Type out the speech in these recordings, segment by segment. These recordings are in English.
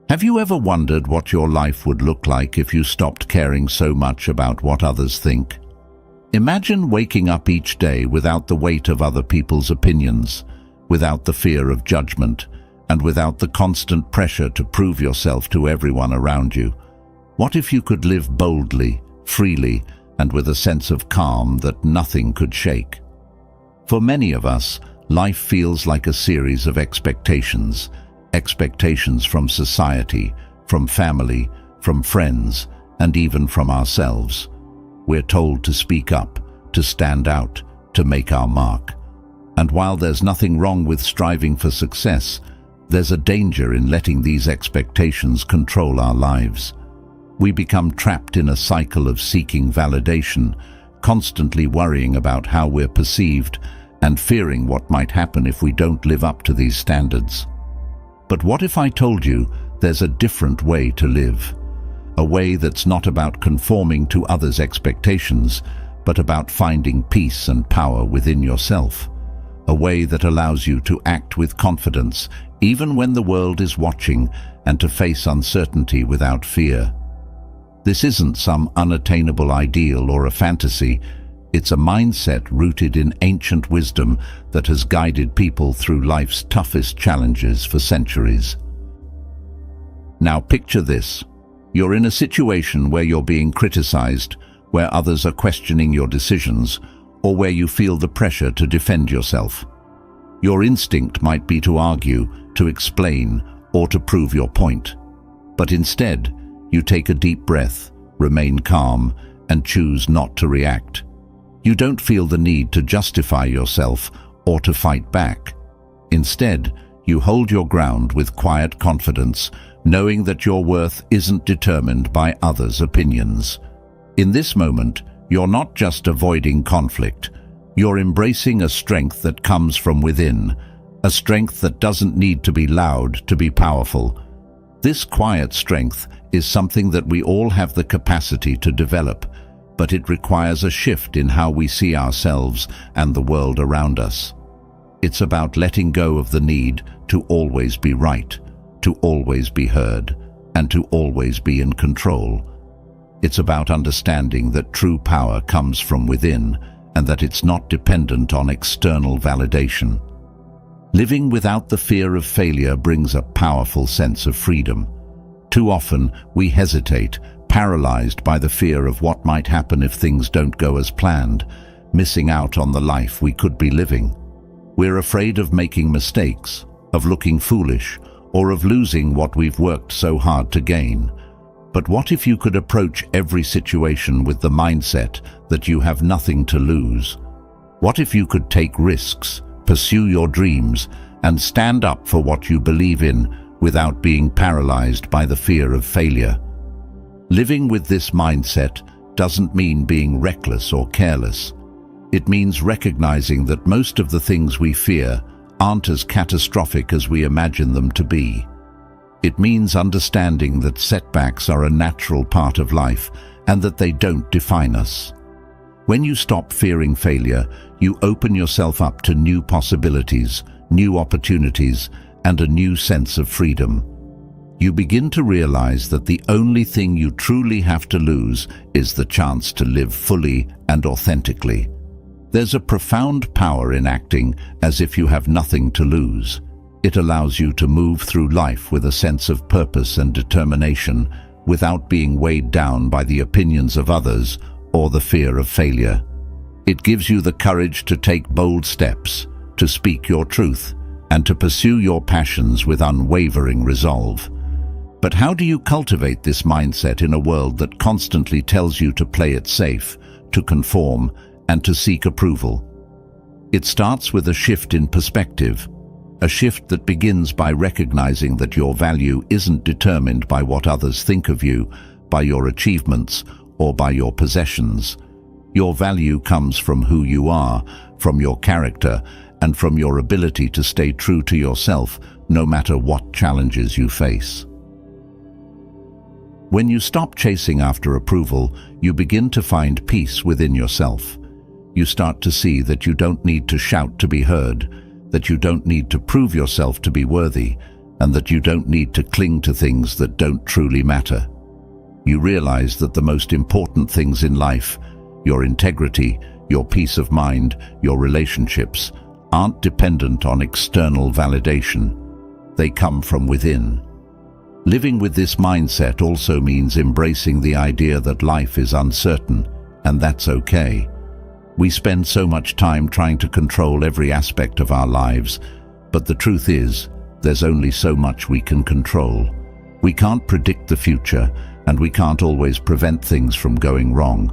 Have you ever wondered what your life would look like if you stopped caring so much about what others think? Imagine waking up each day without the weight of other people's opinions, without the fear of judgment, and without the constant pressure to prove yourself to everyone around you. What if you could live boldly, freely, and with a sense of calm that nothing could shake? For many of us, life feels like a series of expectations from society, from family, from friends, and even from ourselves. We're told to speak up, to stand out, to make our mark. And while there's nothing wrong with striving for success, there's a danger in letting these expectations control our lives. We become trapped in a cycle of seeking validation, constantly worrying about how we're perceived and fearing what might happen if we don't live up to these standards. But what if I told you there's a different way to live? A way that's not about conforming to others' expectations, but about finding peace and power within yourself. A way that allows you to act with confidence, even when the world is watching, and to face uncertainty without fear. This isn't some unattainable ideal or a fantasy. It's a mindset rooted in ancient wisdom that has guided people through life's toughest challenges for centuries. Now picture this. You're in a situation where you're being criticized, where others are questioning your decisions, or where you feel the pressure to defend yourself. Your instinct might be to argue, to explain, or to prove your point. But instead, you take a deep breath, remain calm, and choose not to react. You don't feel the need to justify yourself or to fight back. Instead, you hold your ground with quiet confidence, knowing that your worth isn't determined by others' opinions. In this moment, you're not just avoiding conflict. You're embracing a strength that comes from within, a strength that doesn't need to be loud to be powerful. This quiet strength is something that we all have the capacity to develop, but it requires a shift in how we see ourselves and the world around us. It's about letting go of the need to always be right, to always be heard, and to always be in control. It's about understanding that true power comes from within and that it's not dependent on external validation. Living without the fear of failure brings a powerful sense of freedom. Too often, we hesitate, paralyzed by the fear of what might happen if things don't go as planned, missing out on the life we could be living. We're afraid of making mistakes, of looking foolish, or of losing what we've worked so hard to gain. But what if you could approach every situation with the mindset that you have nothing to lose? What if you could take risks, pursue your dreams, and stand up for what you believe in without being paralyzed by the fear of failure? Living with this mindset doesn't mean being reckless or careless. It means recognizing that most of the things we fear aren't as catastrophic as we imagine them to be. It means understanding that setbacks are a natural part of life and that they don't define us. When you stop fearing failure, you open yourself up to new possibilities, new opportunities, and a new sense of freedom. You begin to realize that the only thing you truly have to lose is the chance to live fully and authentically. There's a profound power in acting as if you have nothing to lose. It allows you to move through life with a sense of purpose and determination without being weighed down by the opinions of others or the fear of failure. It gives you the courage to take bold steps, to speak your truth, and to pursue your passions with unwavering resolve. But how do you cultivate this mindset in a world that constantly tells you to play it safe, to conform, and to seek approval? It starts with a shift in perspective, a shift that begins by recognizing that your value isn't determined by what others think of you, by your achievements, or by your possessions. Your value comes from who you are, from your character, and from your ability to stay true to yourself no matter what challenges you face. When you stop chasing after approval, you begin to find peace within yourself. You start to see that you don't need to shout to be heard, that you don't need to prove yourself to be worthy, and that you don't need to cling to things that don't truly matter. You realize that the most important things in life, your integrity, your peace of mind, your relationships, aren't dependent on external validation. They come from within. Living with this mindset also means embracing the idea that life is uncertain, and that's okay. We spend so much time trying to control every aspect of our lives, but the truth is, there's only so much we can control. We can't predict the future, and we can't always prevent things from going wrong,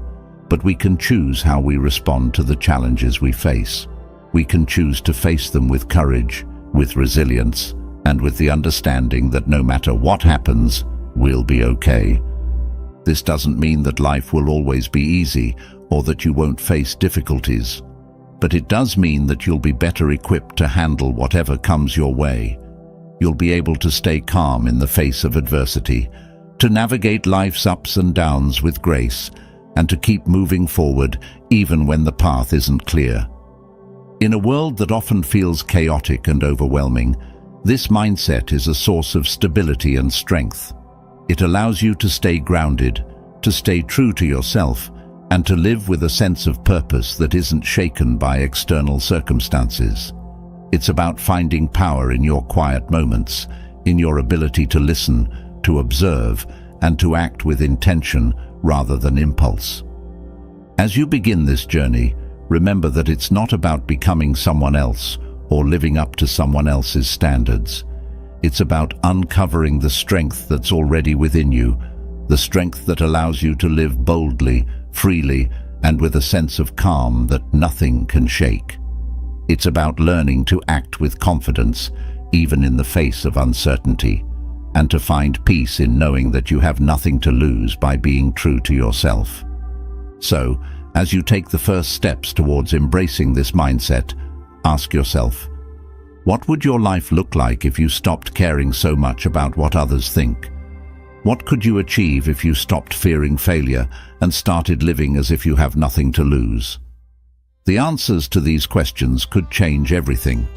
but we can choose how we respond to the challenges we face. We can choose to face them with courage, with resilience, and with the understanding that no matter what happens, we'll be okay. This doesn't mean that life will always be easy or that you won't face difficulties, but it does mean that you'll be better equipped to handle whatever comes your way. You'll be able to stay calm in the face of adversity, to navigate life's ups and downs with grace, and to keep moving forward even when the path isn't clear. In a world that often feels chaotic and overwhelming, this mindset is a source of stability and strength. It allows you to stay grounded, to stay true to yourself, and to live with a sense of purpose that isn't shaken by external circumstances. It's about finding power in your quiet moments, in your ability to listen, to observe, and to act with intention rather than impulse. As you begin this journey, remember that it's not about becoming someone else or living up to someone else's standards. It's about uncovering the strength that's already within you, the strength that allows you to live boldly, freely, and with a sense of calm that nothing can shake. It's about learning to act with confidence, even in the face of uncertainty, and to find peace in knowing that you have nothing to lose by being true to yourself. So, as you take the first steps towards embracing this mindset, ask yourself, what would your life look like if you stopped caring so much about what others think? What could you achieve if you stopped fearing failure and started living as if you have nothing to lose? The answers to these questions could change everything.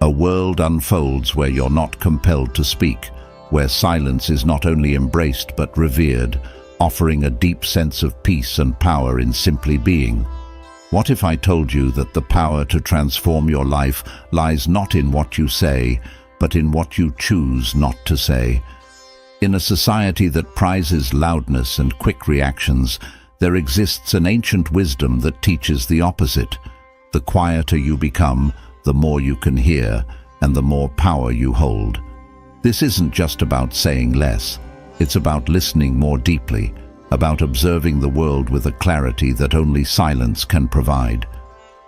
A world unfolds where you're not compelled to speak, where silence is not only embraced but revered, offering a deep sense of peace and power in simply being. What if I told you that the power to transform your life lies not in what you say, but in what you choose not to say? In a society that prizes loudness and quick reactions, there exists an ancient wisdom that teaches the opposite. The quieter you become, the more you can hear, and the more power you hold. This isn't just about saying less. It's about listening more deeply, about observing the world with a clarity that only silence can provide.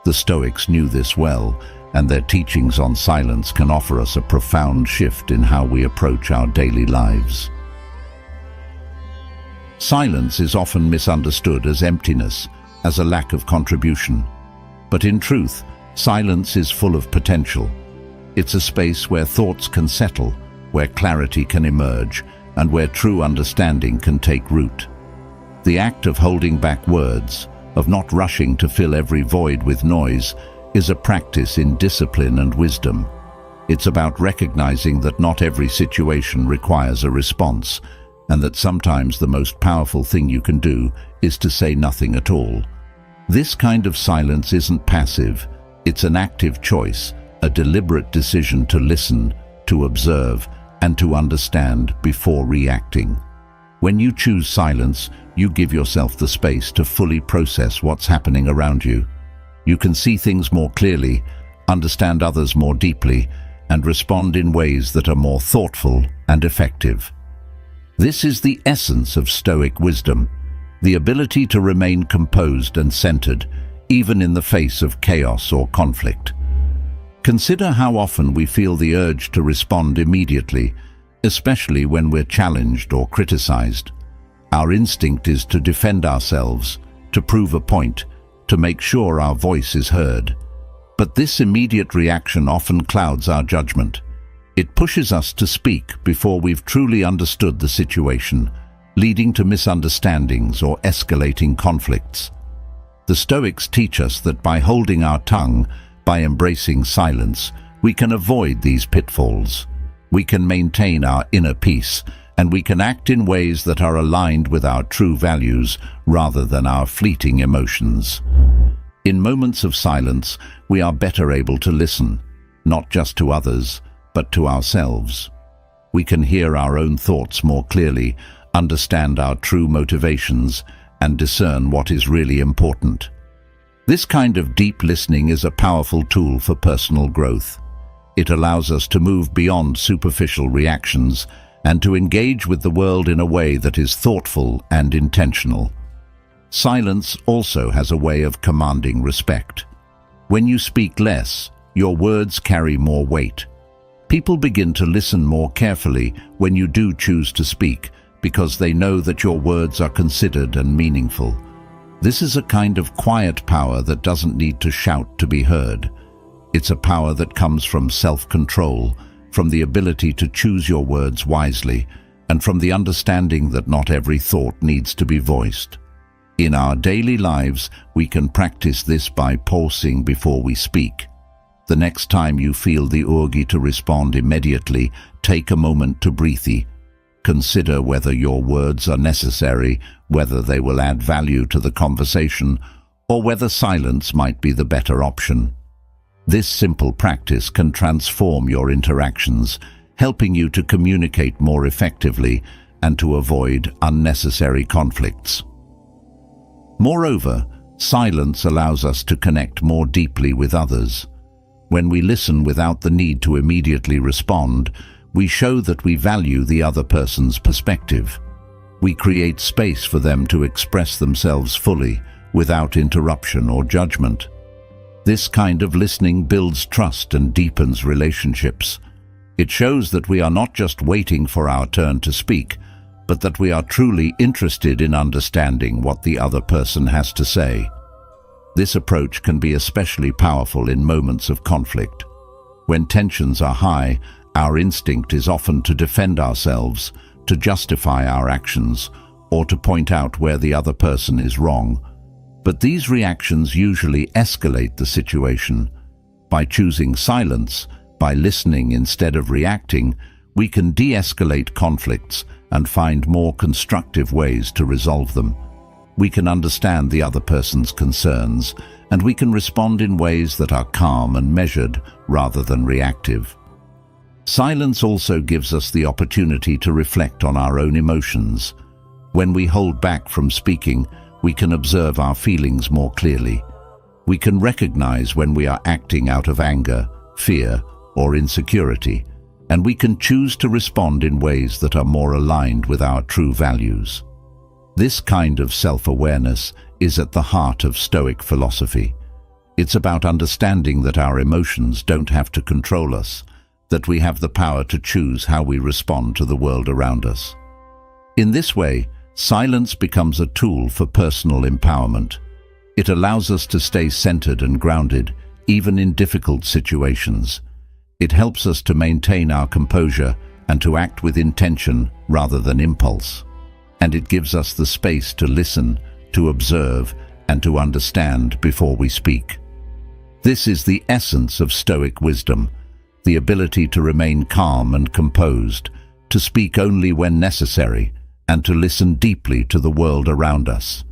The Stoics knew this well, and their teachings on silence can offer us a profound shift in how we approach our daily lives. Silence is often misunderstood as emptiness, as a lack of contribution. But in truth, silence is full of potential. It's a space where thoughts can settle, where clarity can emerge, and where true understanding can take root. The act of holding back words, of not rushing to fill every void with noise, is a practice in discipline and wisdom. It's about recognizing that not every situation requires a response, and that sometimes the most powerful thing you can do is to say nothing at all. This kind of silence isn't passive, it's an active choice, a deliberate decision to listen, to observe, and to understand before reacting. When you choose silence, you give yourself the space to fully process what's happening around you. You can see things more clearly, understand others more deeply, and respond in ways that are more thoughtful and effective. This is the essence of Stoic wisdom, the ability to remain composed and centered, even in the face of chaos or conflict. Consider how often we feel the urge to respond immediately, especially when we're challenged or criticized. Our instinct is to defend ourselves, to prove a point, to make sure our voice is heard. But this immediate reaction often clouds our judgment. It pushes us to speak before we've truly understood the situation, leading to misunderstandings or escalating conflicts. The Stoics teach us that by holding our tongue, by embracing silence, we can avoid these pitfalls. We can maintain our inner peace, and we can act in ways that are aligned with our true values rather than our fleeting emotions. In moments of silence, we are better able to listen, not just to others, but to ourselves. We can hear our own thoughts more clearly, understand our true motivations, and discern what is really important. This kind of deep listening is a powerful tool for personal growth. It allows us to move beyond superficial reactions and to engage with the world in a way that is thoughtful and intentional. Silence also has a way of commanding respect. When you speak less, your words carry more weight. People begin to listen more carefully when you do choose to speak, because they know that your words are considered and meaningful. This is a kind of quiet power that doesn't need to shout to be heard. It's a power that comes from self-control, from the ability to choose your words wisely, and from the understanding that not every thought needs to be voiced. In our daily lives, we can practice this by pausing before we speak. The next time you feel the urge to respond immediately, take a moment to breathe. Consider whether your words are necessary, whether they will add value to the conversation, or whether silence might be the better option. This simple practice can transform your interactions, helping you to communicate more effectively and to avoid unnecessary conflicts. Moreover, silence allows us to connect more deeply with others. When we listen without the need to immediately respond, we show that we value the other person's perspective. We create space for them to express themselves fully, without interruption or judgment. This kind of listening builds trust and deepens relationships. It shows that we are not just waiting for our turn to speak, but that we are truly interested in understanding what the other person has to say. This approach can be especially powerful in moments of conflict. When tensions are high, our instinct is often to defend ourselves, to justify our actions, or to point out where the other person is wrong. But these reactions usually escalate the situation. By choosing silence, by listening instead of reacting, we can de-escalate conflicts and find more constructive ways to resolve them. We can understand the other person's concerns, and we can respond in ways that are calm and measured rather than reactive. Silence also gives us the opportunity to reflect on our own emotions. When we hold back from speaking, we can observe our feelings more clearly. We can recognize when we are acting out of anger, fear, or insecurity, and we can choose to respond in ways that are more aligned with our true values. This kind of self-awareness is at the heart of Stoic philosophy. It's about understanding that our emotions don't have to control us, that we have the power to choose how we respond to the world around us. In this way, silence becomes a tool for personal empowerment. It allows us to stay centered and grounded, even in difficult situations. It helps us to maintain our composure and to act with intention rather than impulse. And it gives us the space to listen, to observe, and to understand before we speak. This is the essence of Stoic wisdom, the ability to remain calm and composed, to speak only when necessary, and to listen deeply to the world around us.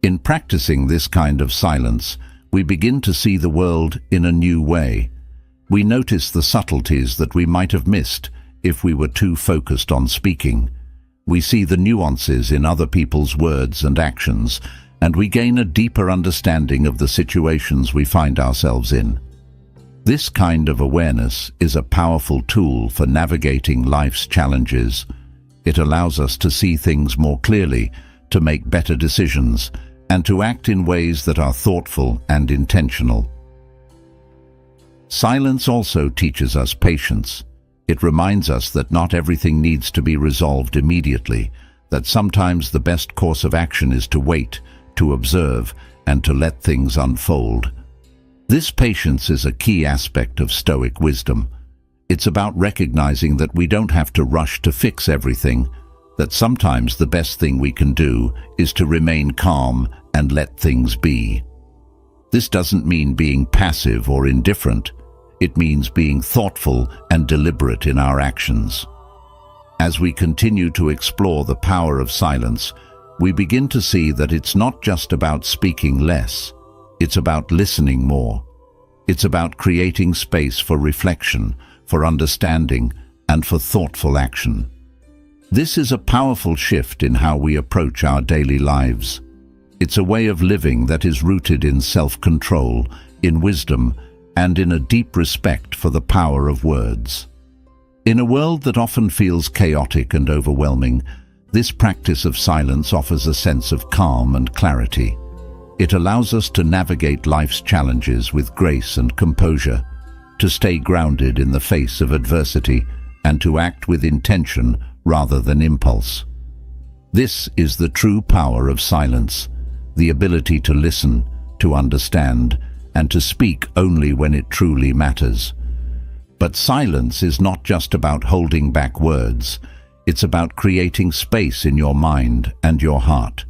In practicing this kind of silence, we begin to see the world in a new way. We notice the subtleties that we might have missed if we were too focused on speaking. We see the nuances in other people's words and actions, and we gain a deeper understanding of the situations we find ourselves in. This kind of awareness is a powerful tool for navigating life's challenges. It allows us to see things more clearly, to make better decisions, and to act in ways that are thoughtful and intentional. Silence also teaches us patience. It reminds us that not everything needs to be resolved immediately, that sometimes the best course of action is to wait, to observe, and to let things unfold. This patience is a key aspect of Stoic wisdom. It's about recognizing that we don't have to rush to fix everything, that sometimes the best thing we can do is to remain calm and let things be. This doesn't mean being passive or indifferent. It means being thoughtful and deliberate in our actions. As we continue to explore the power of silence, we begin to see that it's not just about speaking less. It's about listening more. It's about creating space for reflection, for understanding, and for thoughtful action. This is a powerful shift in how we approach our daily lives. It's a way of living that is rooted in self-control, in wisdom, and in a deep respect for the power of words. In a world that often feels chaotic and overwhelming, this practice of silence offers a sense of calm and clarity. It allows us to navigate life's challenges with grace and composure, to stay grounded in the face of adversity, and to act with intention rather than impulse. This is the true power of silence, the ability to listen, to understand, and to speak only when it truly matters. But silence is not just about holding back words. It's about creating space in your mind and your heart.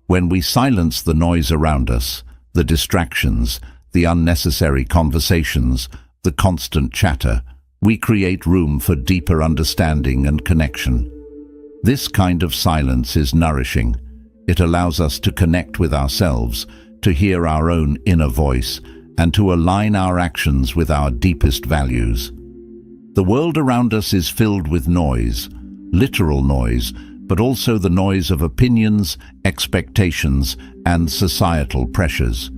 When we silence the noise around us, the distractions, the unnecessary conversations, the constant chatter, we create room for deeper understanding and connection. This kind of silence is nourishing. It allows us to connect with ourselves, to hear our own inner voice, and to align our actions with our deepest values. The world around us is filled with noise, literal noise, but also the noise of opinions, expectations, and societal pressures.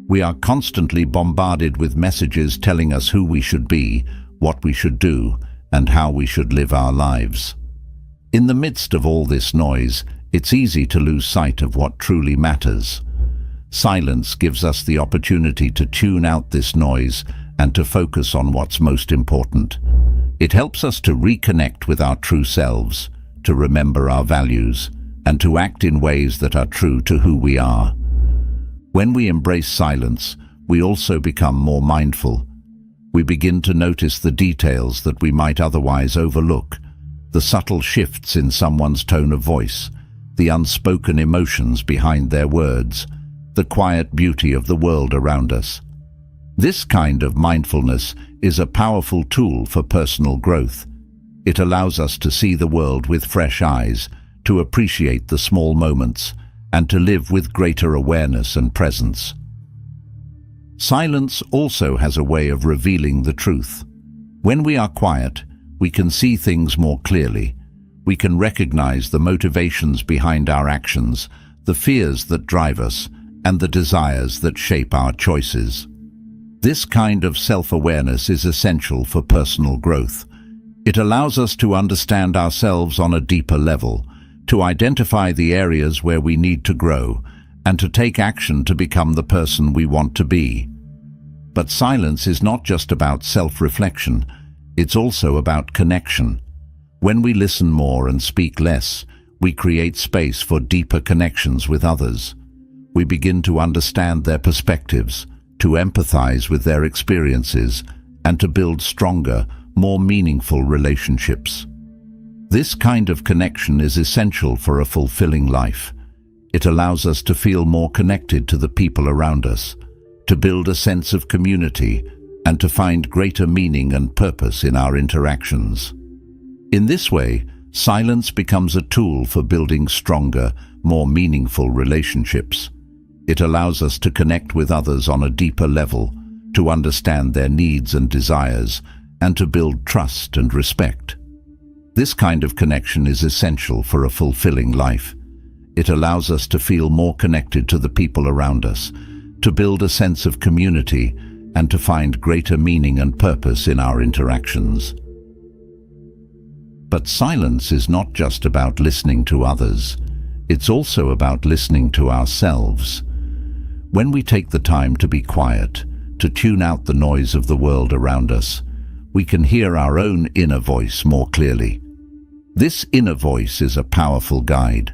We are constantly bombarded with messages telling us who we should be, what we should do, and how we should live our lives. In the midst of all this noise, it's easy to lose sight of what truly matters. Silence gives us the opportunity to tune out this noise and to focus on what's most important. It helps us to reconnect with our true selves, to remember our values, and to act in ways that are true to who we are. When we embrace silence, we also become more mindful. We begin to notice the details that we might otherwise overlook, the subtle shifts in someone's tone of voice, the unspoken emotions behind their words, the quiet beauty of the world around us. This kind of mindfulness is a powerful tool for personal growth. It allows us to see the world with fresh eyes, to appreciate the small moments, and to live with greater awareness and presence. Silence also has a way of revealing the truth. When we are quiet, we can see things more clearly. We can recognize the motivations behind our actions, the fears that drive us, and the desires that shape our choices. This kind of self-awareness is essential for personal growth. It allows us to understand ourselves on a deeper level, to identify the areas where we need to grow, and to take action to become the person we want to be. But silence is not just about self-reflection, it's also about connection. When we listen more and speak less, we create space for deeper connections with others. We begin to understand their perspectives, to empathize with their experiences, and to build stronger, more meaningful relationships. This kind of connection is essential for a fulfilling life. It allows us to feel more connected to the people around us, to build a sense of community, and to find greater meaning and purpose in our interactions. In this way, silence becomes a tool for building stronger, more meaningful relationships. It allows us to connect with others on a deeper level, to understand their needs and desires, and to build trust and respect. This kind of connection is essential for a fulfilling life. It allows us to feel more connected to the people around us, to build a sense of community, and to find greater meaning and purpose in our interactions. But silence is not just about listening to others. It's also about listening to ourselves. When we take the time to be quiet, to tune out the noise of the world around us, we can hear our own inner voice more clearly. This inner voice is a powerful guide.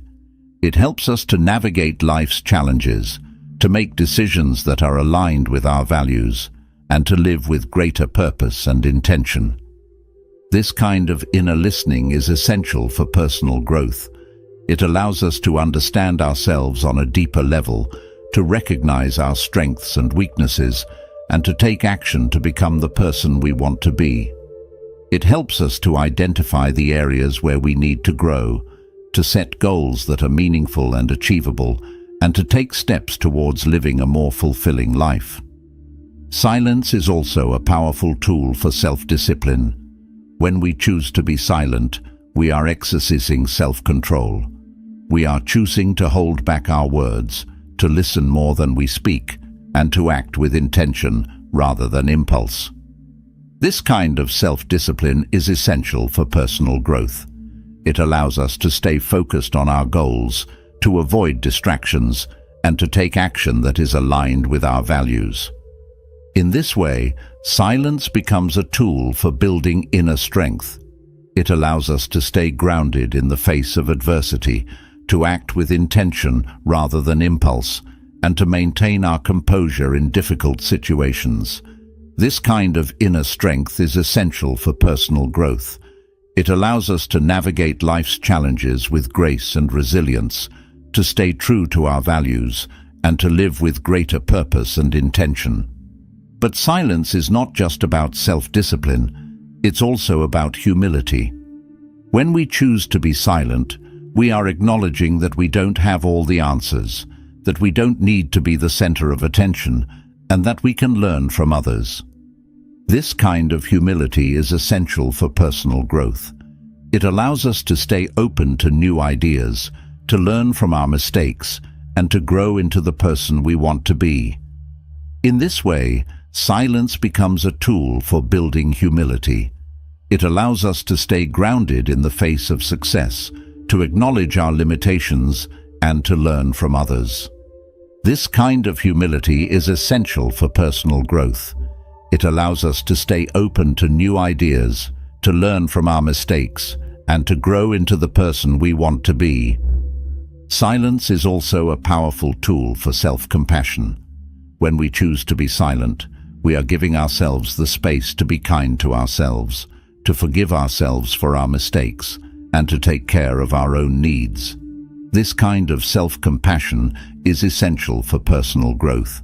It helps us to navigate life's challenges, to make decisions that are aligned with our values, and to live with greater purpose and intention. This kind of inner listening is essential for personal growth. It allows us to understand ourselves on a deeper level, to recognize our strengths and weaknesses, and to take action to become the person we want to be. It helps us to identify the areas where we need to grow, to set goals that are meaningful and achievable, and to take steps towards living a more fulfilling life. Silence is also a powerful tool for self-discipline. When we choose to be silent, we are exercising self-control. We are choosing to hold back our words, to listen more than we speak, and to act with intention rather than impulse. This kind of self-discipline is essential for personal growth. It allows us to stay focused on our goals, to avoid distractions, and to take action that is aligned with our values. In this way, silence becomes a tool for building inner strength. It allows us to stay grounded in the face of adversity, to act with intention rather than impulse, and to maintain our composure in difficult situations. This kind of inner strength is essential for personal growth. It allows us to navigate life's challenges with grace and resilience, to stay true to our values, and to live with greater purpose and intention. But silence is not just about self-discipline, it's also about humility. When we choose to be silent, we are acknowledging that we don't have all the answers, that we don't need to be the center of attention, and that we can learn from others. This kind of humility is essential for personal growth. It allows us to stay open to new ideas, to learn from our mistakes, and to grow into the person we want to be. In this way, silence becomes a tool for building humility. It allows us to stay grounded in the face of success, to acknowledge our limitations, and to learn from others. This kind of humility is essential for personal growth. It allows us to stay open to new ideas, to learn from our mistakes, and to grow into the person we want to be. Silence is also a powerful tool for self-compassion. When we choose to be silent, we are giving ourselves the space to be kind to ourselves, to forgive ourselves for our mistakes, and to take care of our own needs. This kind of self-compassion is essential for personal growth.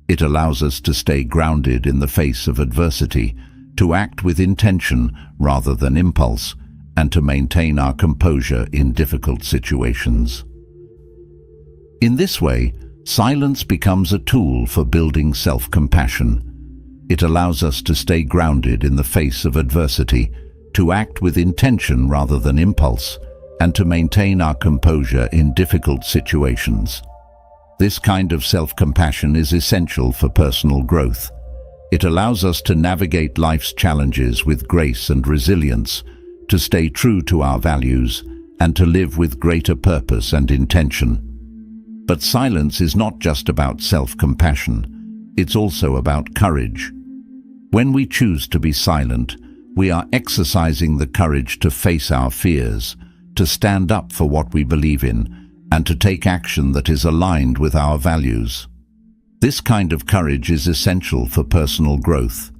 It allows us to stay grounded in the face of adversity, to act with intention rather than impulse, and to maintain our composure in difficult situations. In this way, silence becomes a tool for building self-compassion. It allows us to stay grounded in the face of adversity, to act with intention rather than impulse, and to maintain our composure in difficult situations. This kind of self-compassion is essential for personal growth. It allows us to navigate life's challenges with grace and resilience, to stay true to our values, and to live with greater purpose and intention. But silence is not just about self-compassion, it's also about courage. When we choose to be silent, we are exercising the courage to face our fears, to stand up for what we believe in, and to take action that is aligned with our values. This kind of courage is essential for personal growth.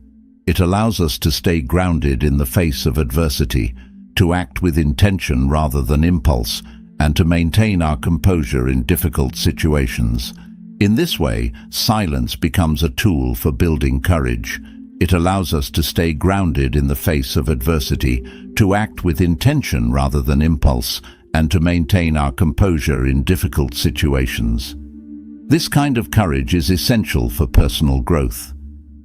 It allows us to stay grounded in the face of adversity, to act with intention rather than impulse, and to maintain our composure in difficult situations. In this way, silence becomes a tool for building courage. It allows us to stay grounded in the face of adversity, to act with intention rather than impulse, and to maintain our composure in difficult situations. This kind of courage is essential for personal growth.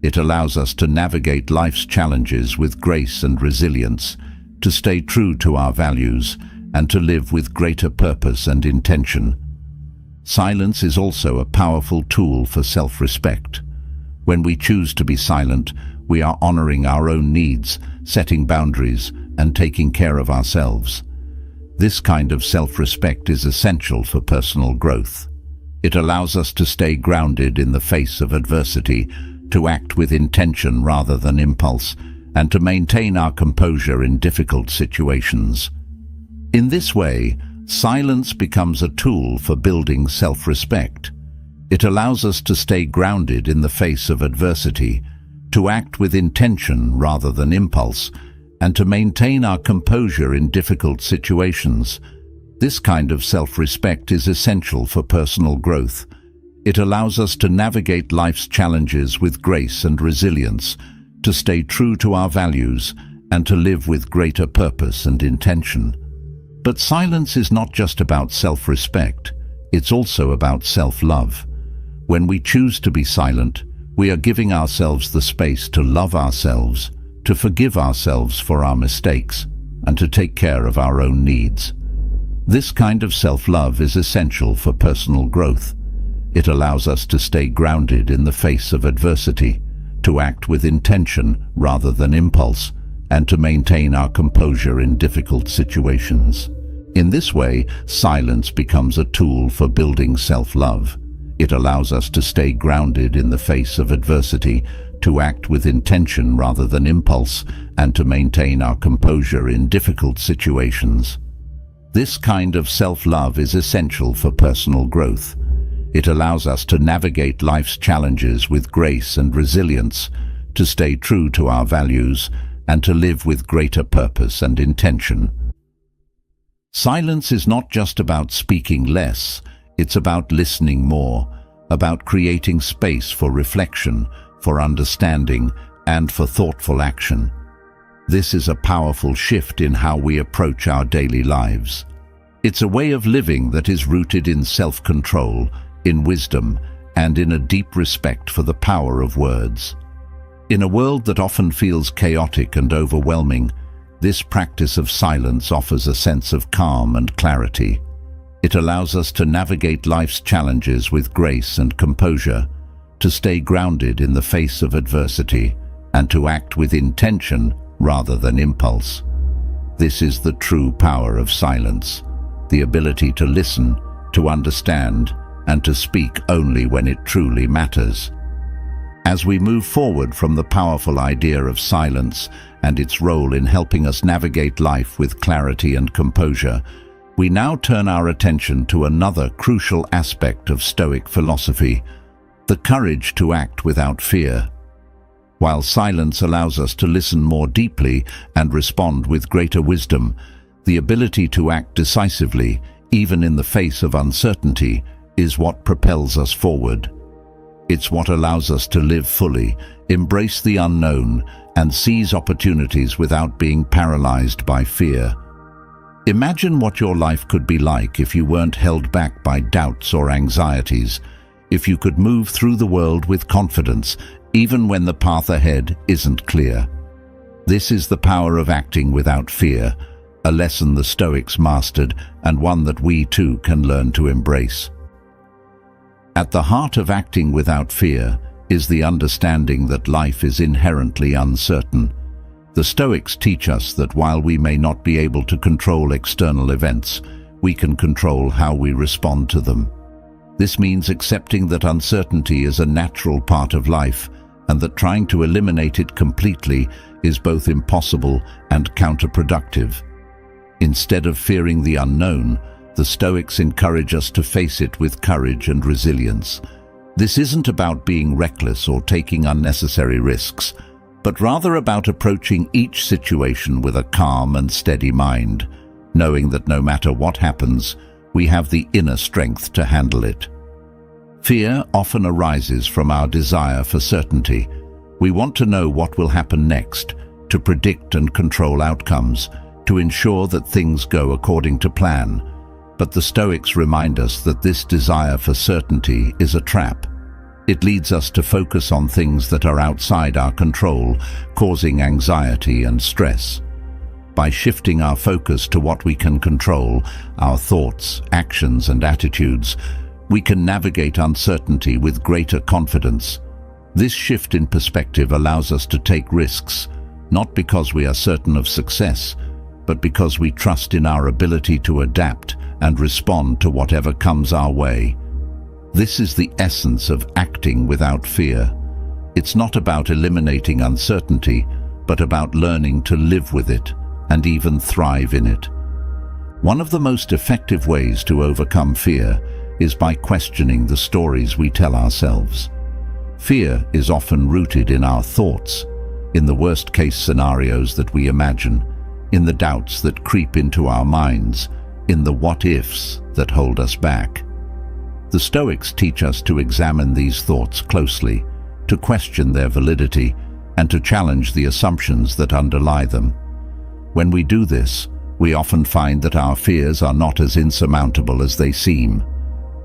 It allows us to navigate life's challenges with grace and resilience, to stay true to our values, and to live with greater purpose and intention. Silence is also a powerful tool for self-respect. When we choose to be silent, we are honoring our own needs, setting boundaries, and taking care of ourselves. This kind of self-respect is essential for personal growth. It allows us to stay grounded in the face of adversity, to act with intention rather than impulse, and to maintain our composure in difficult situations. In this way, silence becomes a tool for building self-respect. It allows us to stay grounded in the face of adversity, to act with intention rather than impulse, and to maintain our composure in difficult situations. This kind of self-respect is essential for personal growth. It allows us to navigate life's challenges with grace and resilience, to stay true to our values, and to live with greater purpose and intention. But silence is not just about self-respect, it's also about self-love. When we choose to be silent, we are giving ourselves the space to love ourselves, to forgive ourselves for our mistakes, and to take care of our own needs. This kind of self-love is essential for personal growth. It allows us to stay grounded in the face of adversity, to act with intention rather than impulse, and to maintain our composure in difficult situations. In this way, silence becomes a tool for building self-love. It allows us to stay grounded in the face of adversity, to act with intention rather than impulse, and to maintain our composure in difficult situations. This kind of self-love is essential for personal growth. It allows us to navigate life's challenges with grace and resilience, to stay true to our values, and to live with greater purpose and intention. Silence is not just about speaking less, it's about listening more, about creating space for reflection, for understanding, and for thoughtful action. This is a powerful shift in how we approach our daily lives. It's a way of living that is rooted in self-control, in wisdom, and in a deep respect for the power of words. In a world that often feels chaotic and overwhelming, this practice of silence offers a sense of calm and clarity. It allows us to navigate life's challenges with grace and composure, to stay grounded in the face of adversity, and to act with intention rather than impulse. This is the true power of silence, the ability to listen, to understand, and to speak only when it truly matters. As we move forward from the powerful idea of silence and its role in helping us navigate life with clarity and composure, we now turn our attention to another crucial aspect of Stoic philosophy, the courage to act without fear. While silence allows us to listen more deeply and respond with greater wisdom, the ability to act decisively, even in the face of uncertainty, is what propels us forward. It's what allows us to live fully, embrace the unknown, and seize opportunities without being paralyzed by fear. Imagine what your life could be like if you weren't held back by doubts or anxieties, if you could move through the world with confidence, even when the path ahead isn't clear. This is the power of acting without fear, a lesson the Stoics mastered and one that we too can learn to embrace. At the heart of acting without fear is the understanding that life is inherently uncertain. The Stoics teach us that while we may not be able to control external events, we can control how we respond to them. This means accepting that uncertainty is a natural part of life, and that trying to eliminate it completely is both impossible and counterproductive. Instead of fearing the unknown, the Stoics encourage us to face it with courage and resilience. This isn't about being reckless or taking unnecessary risks, but rather about approaching each situation with a calm and steady mind, knowing that no matter what happens, we have the inner strength to handle it. Fear often arises from our desire for certainty. We want to know what will happen next, to predict and control outcomes, to ensure that things go according to plan. But the Stoics remind us that this desire for certainty is a trap. It leads us to focus on things that are outside our control, causing anxiety and stress. By shifting our focus to what we can control, our thoughts, actions, and attitudes, we can navigate uncertainty with greater confidence. This shift in perspective allows us to take risks, not because we are certain of success, but because we trust in our ability to adapt and respond to whatever comes our way. This is the essence of acting without fear. It's not about eliminating uncertainty, but about learning to live with it and even thrive in it. One of the most effective ways to overcome fear is by questioning the stories we tell ourselves. Fear is often rooted in our thoughts, in the worst-case scenarios that we imagine, in the doubts that creep into our minds, in the what-ifs that hold us back. The Stoics teach us to examine these thoughts closely, to question their validity, and to challenge the assumptions that underlie them. When we do this, we often find that our fears are not as insurmountable as they seem.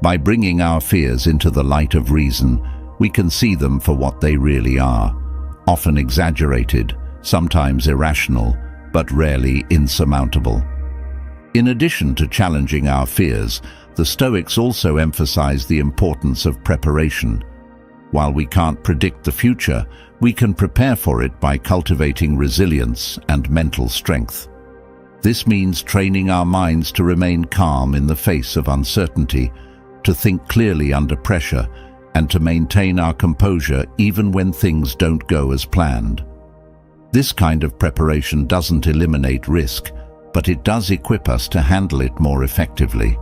By bringing our fears into the light of reason, we can see them for what they really are, often exaggerated, sometimes irrational, but rarely insurmountable. In addition to challenging our fears, the Stoics also emphasize the importance of preparation. While we can't predict the future, we can prepare for it by cultivating resilience and mental strength. This means training our minds to remain calm in the face of uncertainty, to think clearly under pressure, and to maintain our composure even when things don't go as planned. This kind of preparation doesn't eliminate risk, but it does equip us to handle it more effectively.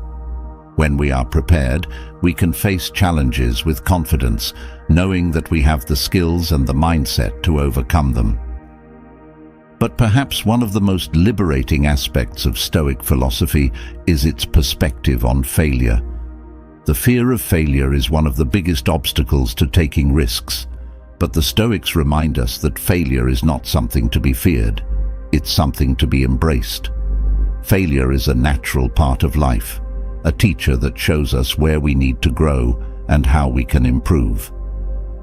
When we are prepared, we can face challenges with confidence, knowing that we have the skills and the mindset to overcome them. But perhaps one of the most liberating aspects of Stoic philosophy is its perspective on failure. The fear of failure is one of the biggest obstacles to taking risks, but the Stoics remind us that failure is not something to be feared, it's something to be embraced. Failure is a natural part of life, a teacher that shows us where we need to grow and how we can improve.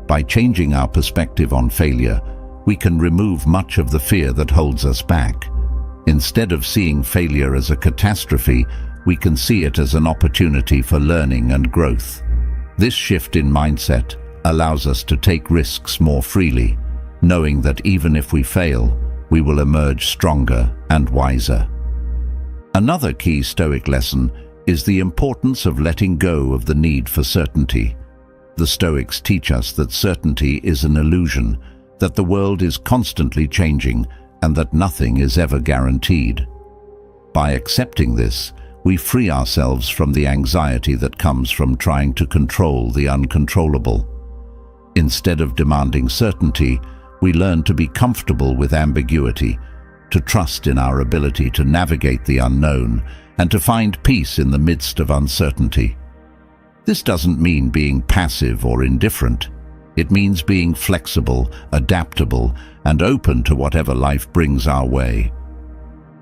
By changing our perspective on failure, we can remove much of the fear that holds us back. Instead of seeing failure as a catastrophe, we can see it as an opportunity for learning and growth. This shift in mindset allows us to take risks more freely, knowing that even if we fail, we will emerge stronger and wiser. Another key Stoic lesson is the importance of letting go of the need for certainty. The Stoics teach us that certainty is an illusion, that the world is constantly changing, and that nothing is ever guaranteed. By accepting this, we free ourselves from the anxiety that comes from trying to control the uncontrollable. Instead of demanding certainty, we learn to be comfortable with ambiguity, to trust in our ability to navigate the unknown, and to find peace in the midst of uncertainty. This doesn't mean being passive or indifferent. It means being flexible, adaptable, and open to whatever life brings our way.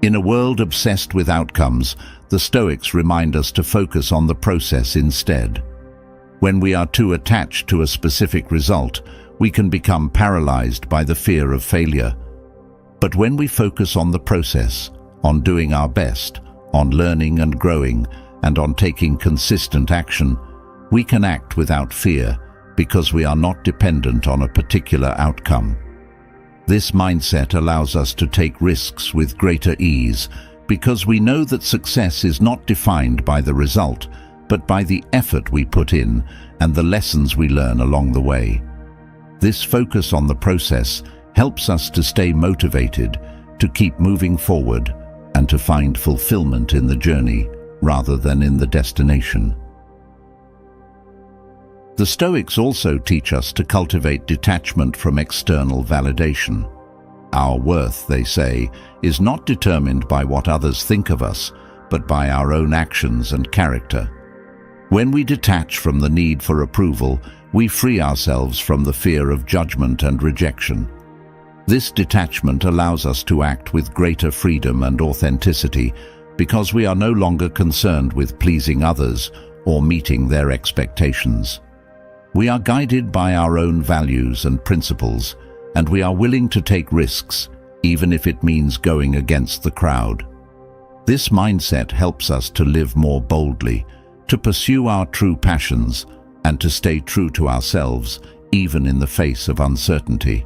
In a world obsessed with outcomes, the Stoics remind us to focus on the process instead. When we are too attached to a specific result, we can become paralyzed by the fear of failure. But when we focus on the process, on doing our best, on learning and growing, and on taking consistent action, we can act without fear because we are not dependent on a particular outcome. This mindset allows us to take risks with greater ease because we know that success is not defined by the result, but by the effort we put in and the lessons we learn along the way. This focus on the process helps us to stay motivated, to keep moving forward, and to find fulfillment in the journey rather than in the destination. The Stoics also teach us to cultivate detachment from external validation. Our worth, they say, is not determined by what others think of us, but by our own actions and character. When we detach from the need for approval, we free ourselves from the fear of judgment and rejection. This detachment allows us to act with greater freedom and authenticity because we are no longer concerned with pleasing others or meeting their expectations. We are guided by our own values and principles, and we are willing to take risks, even if it means going against the crowd. This mindset helps us to live more boldly, to pursue our true passions, and to stay true to ourselves, even in the face of uncertainty.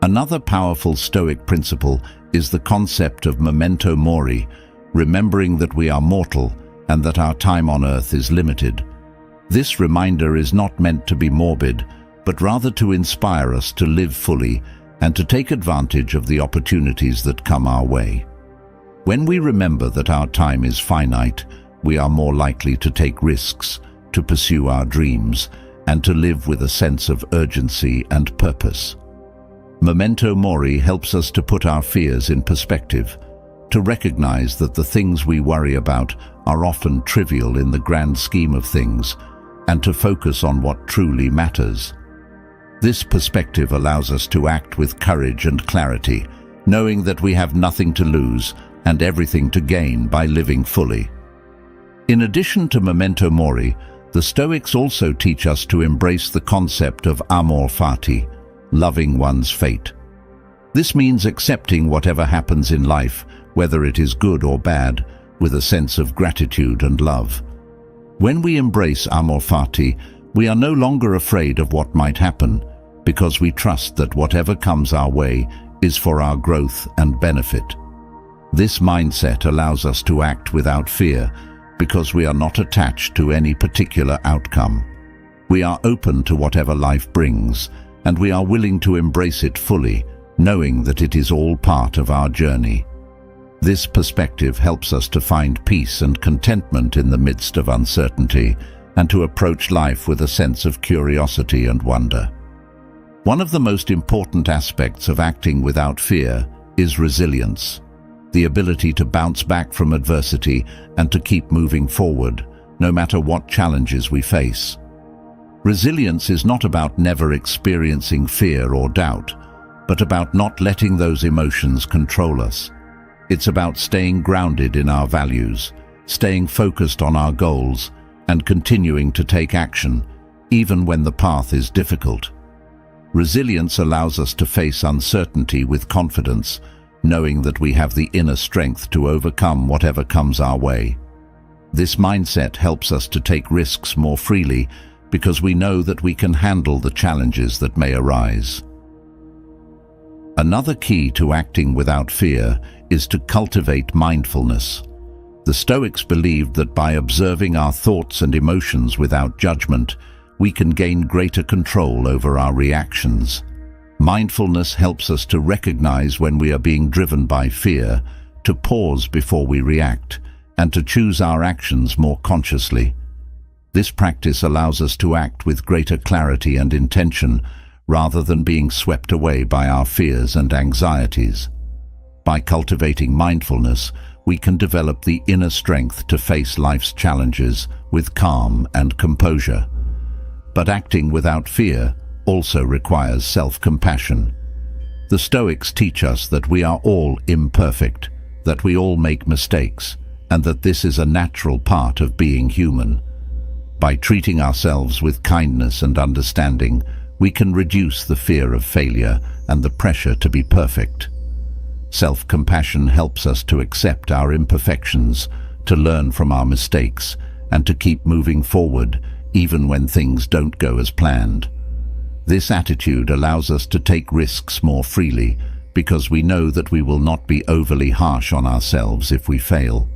Another powerful Stoic principle is the concept of memento mori, remembering that we are mortal and that our time on earth is limited. This reminder is not meant to be morbid, but rather to inspire us to live fully and to take advantage of the opportunities that come our way. When we remember that our time is finite, we are more likely to take risks, to pursue our dreams, and to live with a sense of urgency and purpose. Memento mori helps us to put our fears in perspective, to recognize that the things we worry about are often trivial in the grand scheme of things, and to focus on what truly matters. This perspective allows us to act with courage and clarity, knowing that we have nothing to lose and everything to gain by living fully. In addition to memento mori, the Stoics also teach us to embrace the concept of amor fati, loving one's fate. This means accepting whatever happens in life, whether it is good or bad, with a sense of gratitude and love. When we embrace amor fati, we are no longer afraid of what might happen, because we trust that whatever comes our way is for our growth and benefit. This mindset allows us to act without fear, because we are not attached to any particular outcome. We are open to whatever life brings, and we are willing to embrace it fully, knowing that it is all part of our journey. This perspective helps us to find peace and contentment in the midst of uncertainty, and to approach life with a sense of curiosity and wonder. One of the most important aspects of acting without fear is resilience, the ability to bounce back from adversity and to keep moving forward, no matter what challenges we face. Resilience is not about never experiencing fear or doubt, but about not letting those emotions control us. It's about staying grounded in our values, staying focused on our goals, and continuing to take action, even when the path is difficult. Resilience allows us to face uncertainty with confidence, knowing that we have the inner strength to overcome whatever comes our way. This mindset helps us to take risks more freely because we know that we can handle the challenges that may arise. Another key to acting without fear is to cultivate mindfulness. The Stoics believed that by observing our thoughts and emotions without judgment, we can gain greater control over our reactions. Mindfulness helps us to recognize when we are being driven by fear, to pause before we react, and to choose our actions more consciously. This practice allows us to act with greater clarity and intention, rather than being swept away by our fears and anxieties. By cultivating mindfulness, we can develop the inner strength to face life's challenges with calm and composure. But acting without fear also requires self-compassion. The Stoics teach us that we are all imperfect, that we all make mistakes, and that this is a natural part of being human. By treating ourselves with kindness and understanding, we can reduce the fear of failure and the pressure to be perfect. Self-compassion helps us to accept our imperfections, to learn from our mistakes, and to keep moving forward, even when things don't go as planned. This attitude allows us to take risks more freely, because we know that we will not be overly harsh on ourselves if we fail.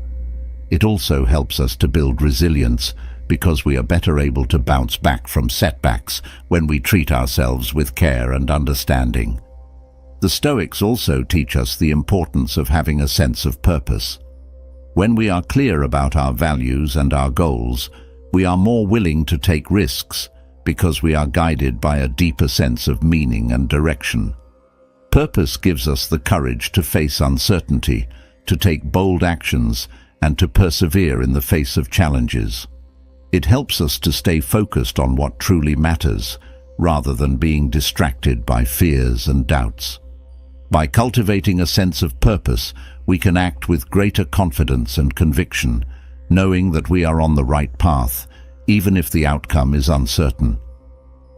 It also helps us to build resilience, because we are better able to bounce back from setbacks when we treat ourselves with care and understanding. The Stoics also teach us the importance of having a sense of purpose. When we are clear about our values and our goals, we are more willing to take risks because we are guided by a deeper sense of meaning and direction. Purpose gives us the courage to face uncertainty, to take bold actions, and to persevere in the face of challenges. It helps us to stay focused on what truly matters, rather than being distracted by fears and doubts. By cultivating a sense of purpose, we can act with greater confidence and conviction, knowing that we are on the right path, even if the outcome is uncertain.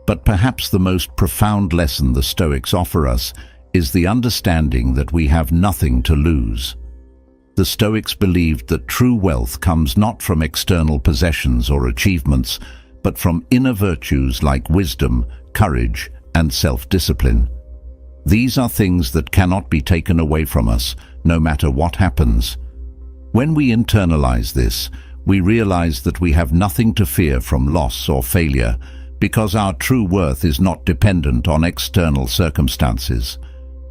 But perhaps the most profound lesson the Stoics offer us is the understanding that we have nothing to lose. The Stoics believed that true wealth comes not from external possessions or achievements, but from inner virtues like wisdom, courage, and self-discipline. These are things that cannot be taken away from us, no matter what happens. When we internalize this, we realize that we have nothing to fear from loss or failure, because our true worth is not dependent on external circumstances.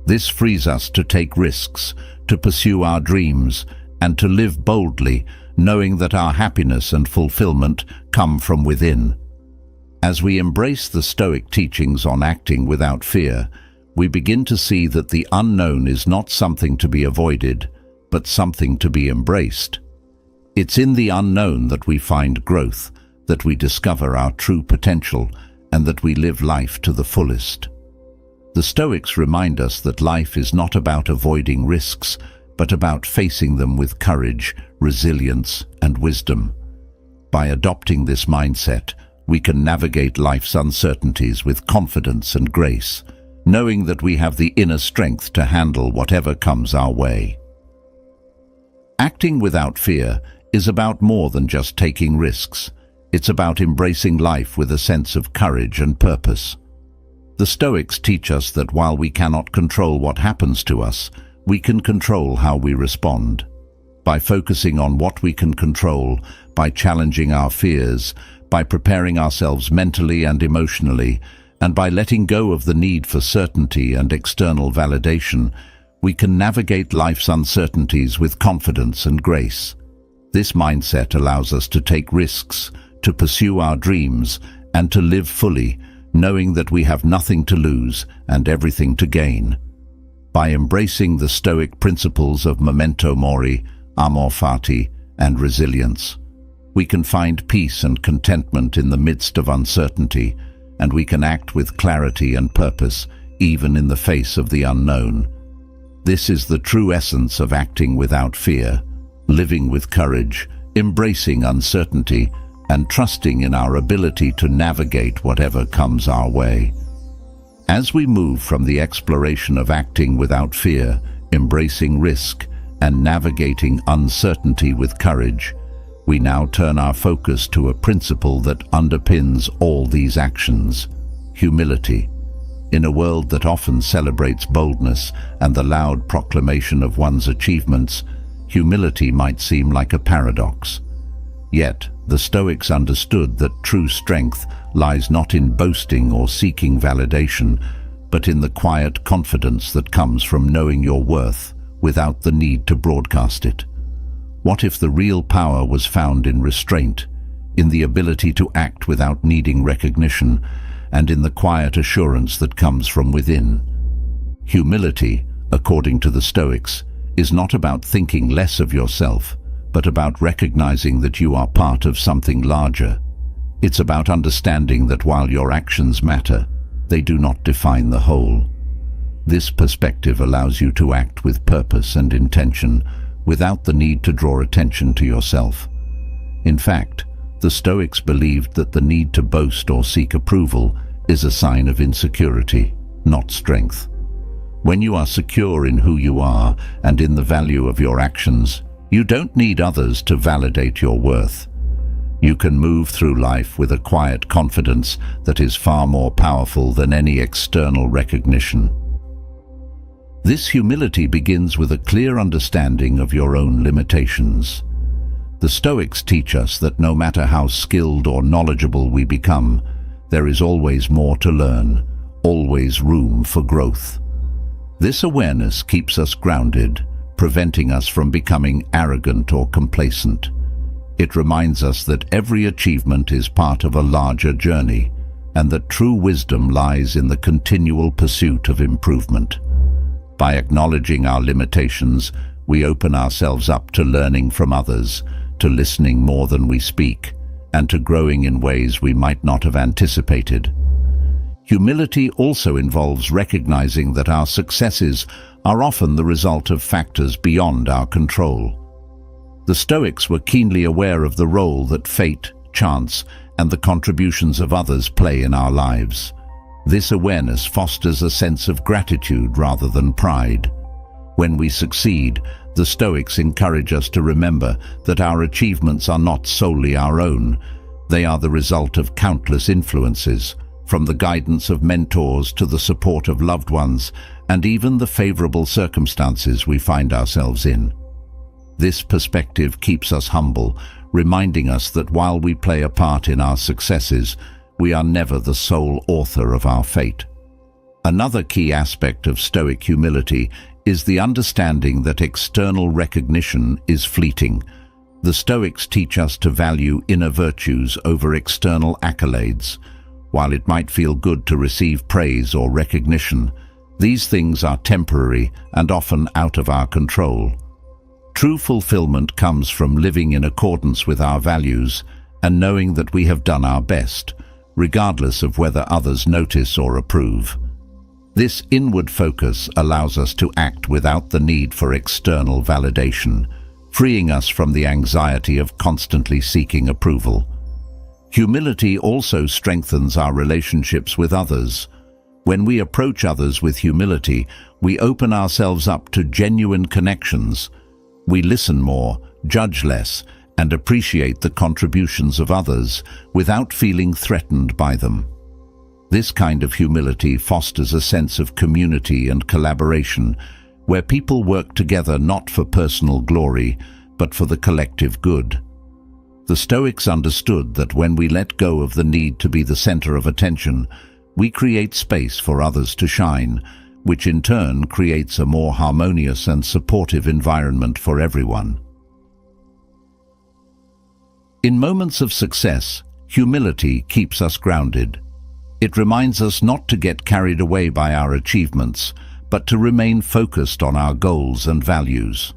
This frees us to take risks, to pursue our dreams, and to live boldly, knowing that our happiness and fulfillment come from within. As we embrace the Stoic teachings on acting without fear, we begin to see that the unknown is not something to be avoided, but something to be embraced. It's in the unknown that we find growth, that we discover our true potential, and that we live life to the fullest. The Stoics remind us that life is not about avoiding risks, but about facing them with courage, resilience, and wisdom. By adopting this mindset, we can navigate life's uncertainties with confidence and grace, knowing that we have the inner strength to handle whatever comes our way. Acting without fear is about more than just taking risks. It's about embracing life with a sense of courage and purpose. The Stoics teach us that while we cannot control what happens to us, we can control how we respond. By focusing on what we can control, by challenging our fears, by preparing ourselves mentally and emotionally, and by letting go of the need for certainty and external validation, we can navigate life's uncertainties with confidence and grace. This mindset allows us to take risks, to pursue our dreams, and to live fully, knowing that we have nothing to lose and everything to gain. By embracing the Stoic principles of memento mori, amor fati, and resilience, we can find peace and contentment in the midst of uncertainty, and we can act with clarity and purpose, even in the face of the unknown. This is the true essence of acting without fear, living with courage, embracing uncertainty, and trusting in our ability to navigate whatever comes our way. As we move from the exploration of acting without fear, embracing risk, and navigating uncertainty with courage, we now turn our focus to a principle that underpins all these actions: humility. In a world that often celebrates boldness and the loud proclamation of one's achievements, humility might seem like a paradox. Yet, the Stoics understood that true strength lies not in boasting or seeking validation, but in the quiet confidence that comes from knowing your worth without the need to broadcast it. What if the real power was found in restraint, in the ability to act without needing recognition, and in the quiet assurance that comes from within? Humility, according to the Stoics, is not about thinking less of yourself, but about recognizing that you are part of something larger. It's about understanding that while your actions matter, they do not define the whole. This perspective allows you to act with purpose and intention, without the need to draw attention to yourself. In fact, the Stoics believed that the need to boast or seek approval is a sign of insecurity, not strength. When you are secure in who you are and in the value of your actions, you don't need others to validate your worth. You can move through life with a quiet confidence that is far more powerful than any external recognition. This humility begins with a clear understanding of your own limitations. The Stoics teach us that no matter how skilled or knowledgeable we become, there is always more to learn, always room for growth. This awareness keeps us grounded, preventing us from becoming arrogant or complacent. It reminds us that every achievement is part of a larger journey, and that true wisdom lies in the continual pursuit of improvement. By acknowledging our limitations, we open ourselves up to learning from others, to listening more than we speak, and to growing in ways we might not have anticipated. Humility also involves recognizing that our successes are often the result of factors beyond our control. The Stoics were keenly aware of the role that fate, chance, and the contributions of others play in our lives. This awareness fosters a sense of gratitude rather than pride. When we succeed, the Stoics encourage us to remember that our achievements are not solely our own. They are the result of countless influences, from the guidance of mentors to the support of loved ones, and even the favorable circumstances we find ourselves in. This perspective keeps us humble, reminding us that while we play a part in our successes, we are never the sole author of our fate. Another key aspect of Stoic humility is the understanding that external recognition is fleeting. The Stoics teach us to value inner virtues over external accolades. While it might feel good to receive praise or recognition, these things are temporary and often out of our control. True fulfillment comes from living in accordance with our values and knowing that we have done our best, regardless of whether others notice or approve. This inward focus allows us to act without the need for external validation, freeing us from the anxiety of constantly seeking approval. Humility also strengthens our relationships with others. When we approach others with humility, we open ourselves up to genuine connections. We listen more, judge less, and appreciate the contributions of others without feeling threatened by them. This kind of humility fosters a sense of community and collaboration, where people work together not for personal glory, but for the collective good. The Stoics understood that when we let go of the need to be the center of attention, we create space for others to shine, which in turn creates a more harmonious and supportive environment for everyone. In moments of success, humility keeps us grounded. It reminds us not to get carried away by our achievements, but to remain focused on our goals and values.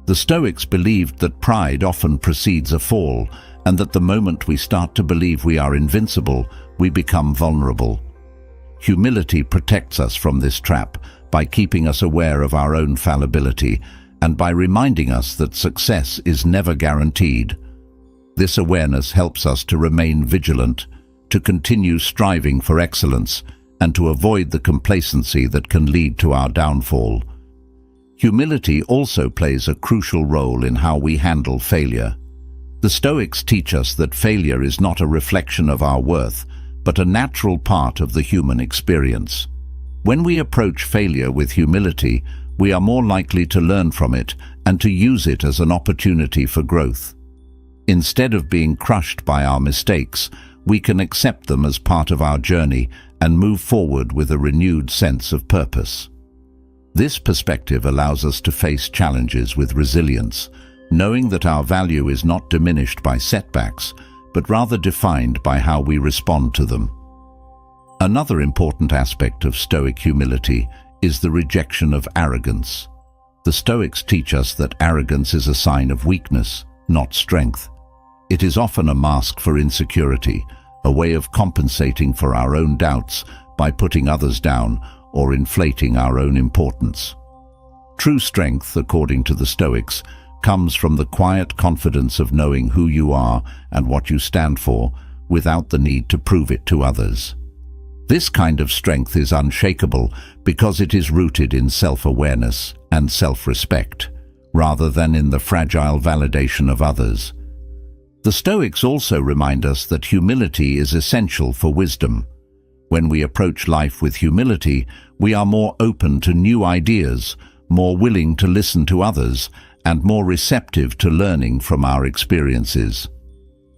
The Stoics believed that pride often precedes a fall, and that the moment we start to believe we are invincible, we become vulnerable. Humility protects us from this trap by keeping us aware of our own fallibility and by reminding us that success is never guaranteed. This awareness helps us to remain vigilant, to continue striving for excellence, and to avoid the complacency that can lead to our downfall. Humility also plays a crucial role in how we handle failure. The Stoics teach us that failure is not a reflection of our worth, but a natural part of the human experience. When we approach failure with humility, we are more likely to learn from it and to use it as an opportunity for growth. Instead of being crushed by our mistakes, we can accept them as part of our journey and move forward with a renewed sense of purpose. This perspective allows us to face challenges with resilience, knowing that our value is not diminished by setbacks, but rather defined by how we respond to them. Another important aspect of Stoic humility is the rejection of arrogance. The Stoics teach us that arrogance is a sign of weakness, not strength. It is often a mask for insecurity, a way of compensating for our own doubts by putting others down or inflating our own importance. True strength, according to the Stoics, comes from the quiet confidence of knowing who you are and what you stand for without the need to prove it to others. This kind of strength is unshakable because it is rooted in self-awareness and self-respect, rather than in the fragile validation of others. The Stoics also remind us that humility is essential for wisdom. When we approach life with humility, we are more open to new ideas, more willing to listen to others, and more receptive to learning from our experiences.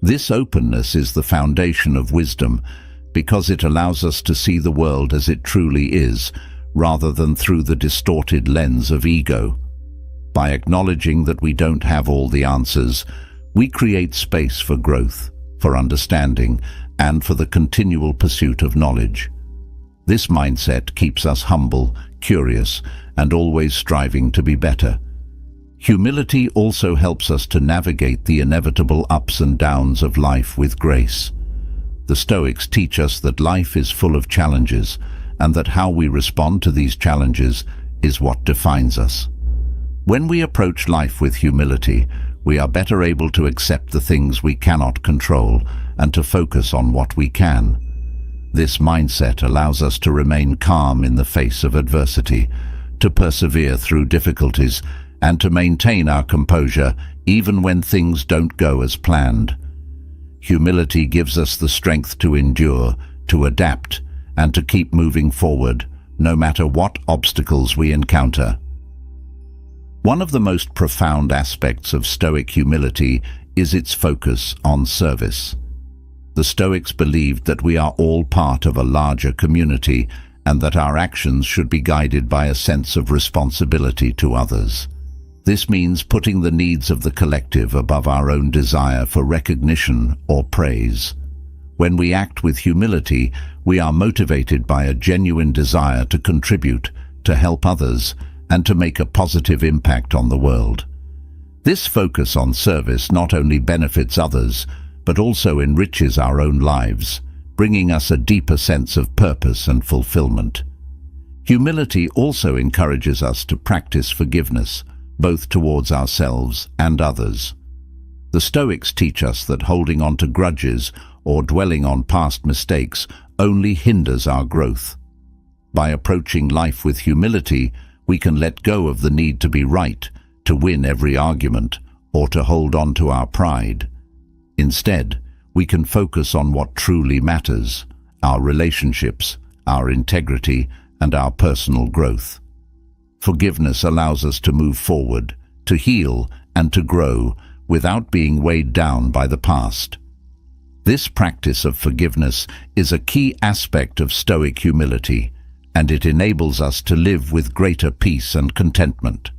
This openness is the foundation of wisdom because it allows us to see the world as it truly is, rather than through the distorted lens of ego. By acknowledging that we don't have all the answers, we create space for growth, for understanding, and for the continual pursuit of knowledge. This mindset keeps us humble, curious, and always striving to be better. Humility also helps us to navigate the inevitable ups and downs of life with grace. The Stoics teach us that life is full of challenges, and that how we respond to these challenges is what defines us. When we approach life with humility, we are better able to accept the things we cannot control and to focus on what we can. This mindset allows us to remain calm in the face of adversity, to persevere through difficulties, and to maintain our composure even when things don't go as planned. Humility gives us the strength to endure, to adapt, and to keep moving forward, no matter what obstacles we encounter. One of the most profound aspects of Stoic humility is its focus on service. The Stoics believed that we are all part of a larger community and that our actions should be guided by a sense of responsibility to others. This means putting the needs of the collective above our own desire for recognition or praise. When we act with humility, we are motivated by a genuine desire to contribute, to help others, and to make a positive impact on the world. This focus on service not only benefits others, but also enriches our own lives, bringing us a deeper sense of purpose and fulfillment. Humility also encourages us to practice forgiveness, both towards ourselves and others. The Stoics teach us that holding on to grudges or dwelling on past mistakes only hinders our growth. By approaching life with humility, we can let go of the need to be right, to win every argument, or to hold on to our pride. Instead, we can focus on what truly matters: our relationships, our integrity, and our personal growth. Forgiveness allows us to move forward, to heal, and to grow without being weighed down by the past. This practice of forgiveness is a key aspect of Stoic humility, and it enables us to live with greater peace and contentment.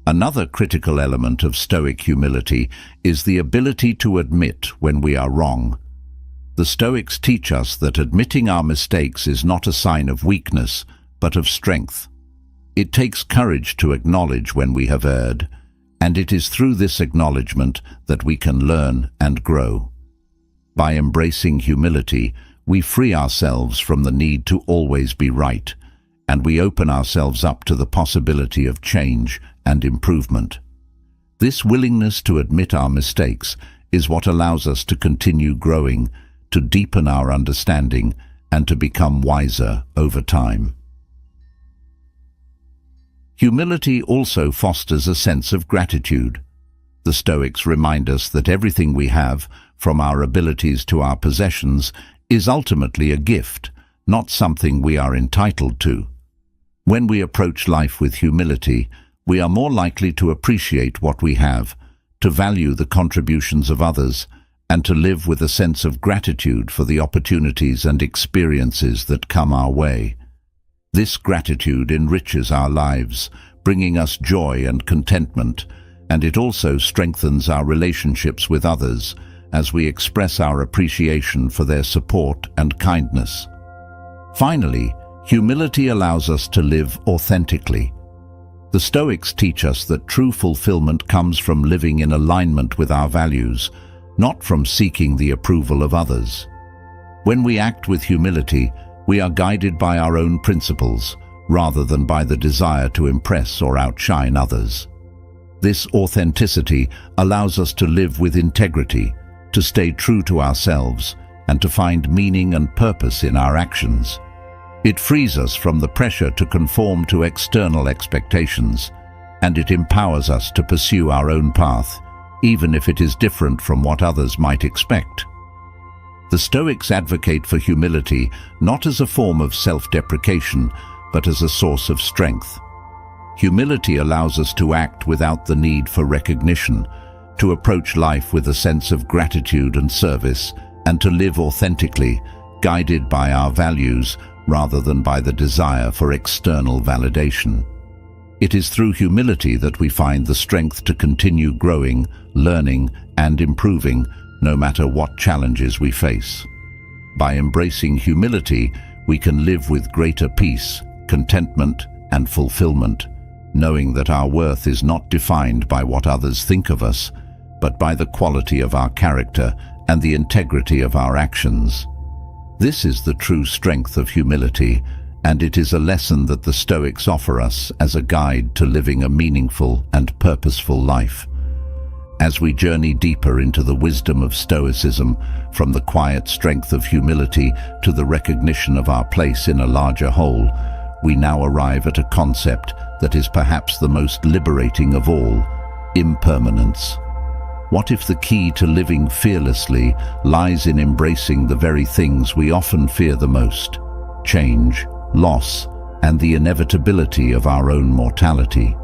Another critical element of Stoic humility is the ability to admit when we are wrong. The Stoics teach us that admitting our mistakes is not a sign of weakness, but of strength. It takes courage to acknowledge when we have erred, and it is through this acknowledgement that we can learn and grow. By embracing humility, we free ourselves from the need to always be right, and we open ourselves up to the possibility of change and improvement. This willingness to admit our mistakes is what allows us to continue growing, to deepen our understanding, and to become wiser over time. Humility also fosters a sense of gratitude. The Stoics remind us that everything we have, from our abilities to our possessions, is ultimately a gift, not something we are entitled to. When we approach life with humility, we are more likely to appreciate what we have, to value the contributions of others, and to live with a sense of gratitude for the opportunities and experiences that come our way. This gratitude enriches our lives, bringing us joy and contentment, and it also strengthens our relationships with others as we express our appreciation for their support and kindness. Finally, humility allows us to live authentically. The Stoics teach us that true fulfillment comes from living in alignment with our values, not from seeking the approval of others. When we act with humility, we are guided by our own principles, rather than by the desire to impress or outshine others. This authenticity allows us to live with integrity, to stay true to ourselves, and to find meaning and purpose in our actions. It frees us from the pressure to conform to external expectations, and it empowers us to pursue our own path, even if it is different from what others might expect. The Stoics advocate for humility not as a form of self-deprecation, but as a source of strength. Humility allows us to act without the need for recognition, to approach life with a sense of gratitude and service, and to live authentically, guided by our values rather than by the desire for external validation. It is through humility that we find the strength to continue growing, learning, and improving, no matter what challenges we face. By embracing humility, we can live with greater peace, contentment, and fulfillment, knowing that our worth is not defined by what others think of us, but by the quality of our character and the integrity of our actions. This is the true strength of humility, and it is a lesson that the Stoics offer us as a guide to living a meaningful and purposeful life. As we journey deeper into the wisdom of Stoicism, from the quiet strength of humility to the recognition of our place in a larger whole, we now arrive at a concept that is perhaps the most liberating of all: impermanence. What if the key to living fearlessly lies in embracing the very things we often fear the most: change, loss, and the inevitability of our own mortality?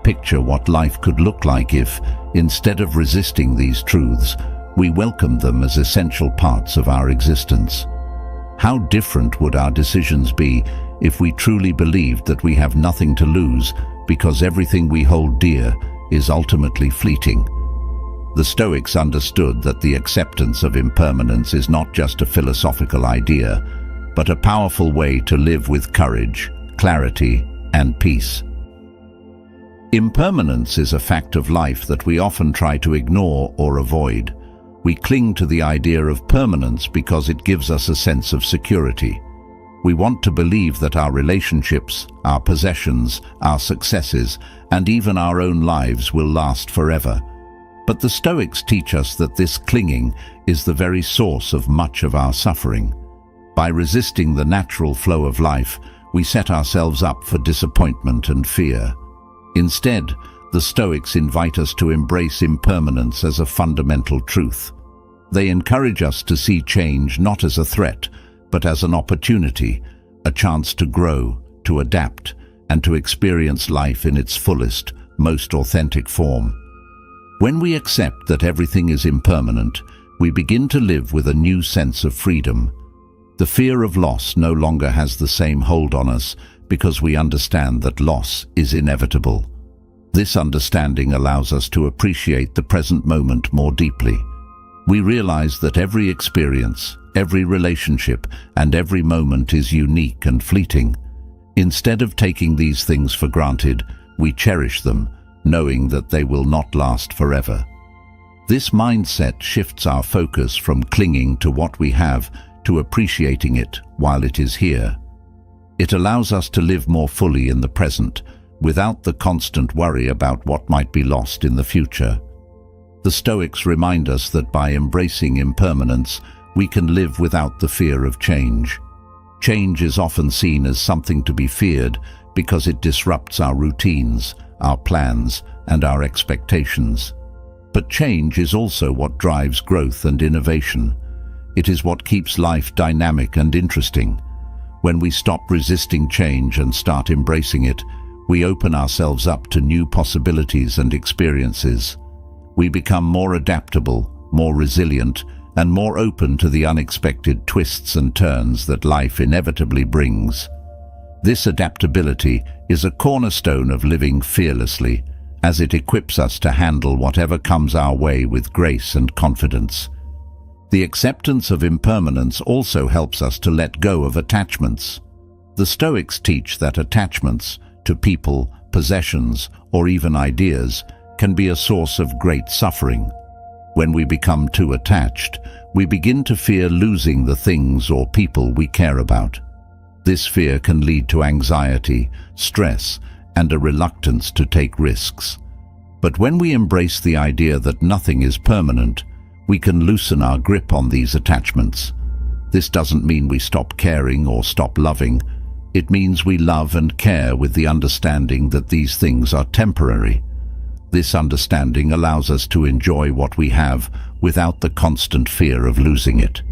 Picture what life could look like if, instead of resisting these truths, we welcomed them as essential parts of our existence. How different would our decisions be if we truly believed that we have nothing to lose because everything we hold dear is ultimately fleeting? The Stoics understood that the acceptance of impermanence is not just a philosophical idea, but a powerful way to live with courage, clarity, and peace. Impermanence is a fact of life that we often try to ignore or avoid. We cling to the idea of permanence because it gives us a sense of security. We want to believe that our relationships, our possessions, our successes, and even our own lives will last forever. But the Stoics teach us that this clinging is the very source of much of our suffering. By resisting the natural flow of life, we set ourselves up for disappointment and fear. Instead, the Stoics invite us to embrace impermanence as a fundamental truth. They encourage us to see change not as a threat, but as an opportunity, a chance to grow, to adapt, and to experience life in its fullest, most authentic form. When we accept that everything is impermanent, we begin to live with a new sense of freedom. The fear of loss no longer has the same hold on us because we understand that loss is inevitable. This understanding allows us to appreciate the present moment more deeply. We realize that every experience, every relationship, and every moment is unique and fleeting. Instead of taking these things for granted, we cherish them, knowing that they will not last forever. This mindset shifts our focus from clinging to what we have to appreciating it while it is here. It allows us to live more fully in the present, without the constant worry about what might be lost in the future. The Stoics remind us that by embracing impermanence, we can live without the fear of change. Change is often seen as something to be feared because it disrupts our routines, our plans, and our expectations. But change is also what drives growth and innovation. It is what keeps life dynamic and interesting. When we stop resisting change and start embracing it, we open ourselves up to new possibilities and experiences. We become more adaptable, more resilient, and more open to the unexpected twists and turns that life inevitably brings. This adaptability is a cornerstone of living fearlessly, as it equips us to handle whatever comes our way with grace and confidence. The acceptance of impermanence also helps us to let go of attachments. The Stoics teach that attachments to people, possessions, or even ideas can be a source of great suffering. When we become too attached, we begin to fear losing the things or people we care about. This fear can lead to anxiety, stress, and a reluctance to take risks. But when we embrace the idea that nothing is permanent, we can loosen our grip on these attachments. This doesn't mean we stop caring or stop loving. It means we love and care with the understanding that these things are temporary. This understanding allows us to enjoy what we have without the constant fear of losing it.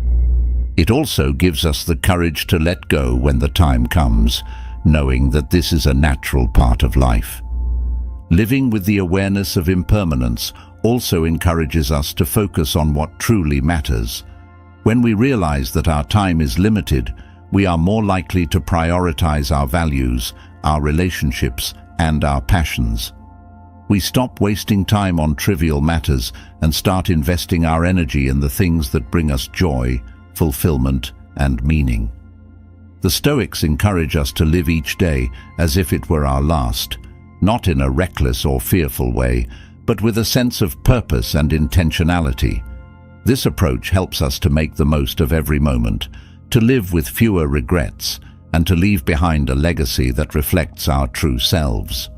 It also gives us the courage to let go when the time comes, knowing that this is a natural part of life. Living with the awareness of impermanence also encourages us to focus on what truly matters. When we realize that our time is limited, we are more likely to prioritize our values, our relationships, and our passions. We stop wasting time on trivial matters and start investing our energy in the things that bring us joy, fulfillment, and meaning. The Stoics encourage us to live each day as if it were our last, not in a reckless or fearful way, but with a sense of purpose and intentionality. This approach helps us to make the most of every moment, to live with fewer regrets, and to leave behind a legacy that reflects our true selves.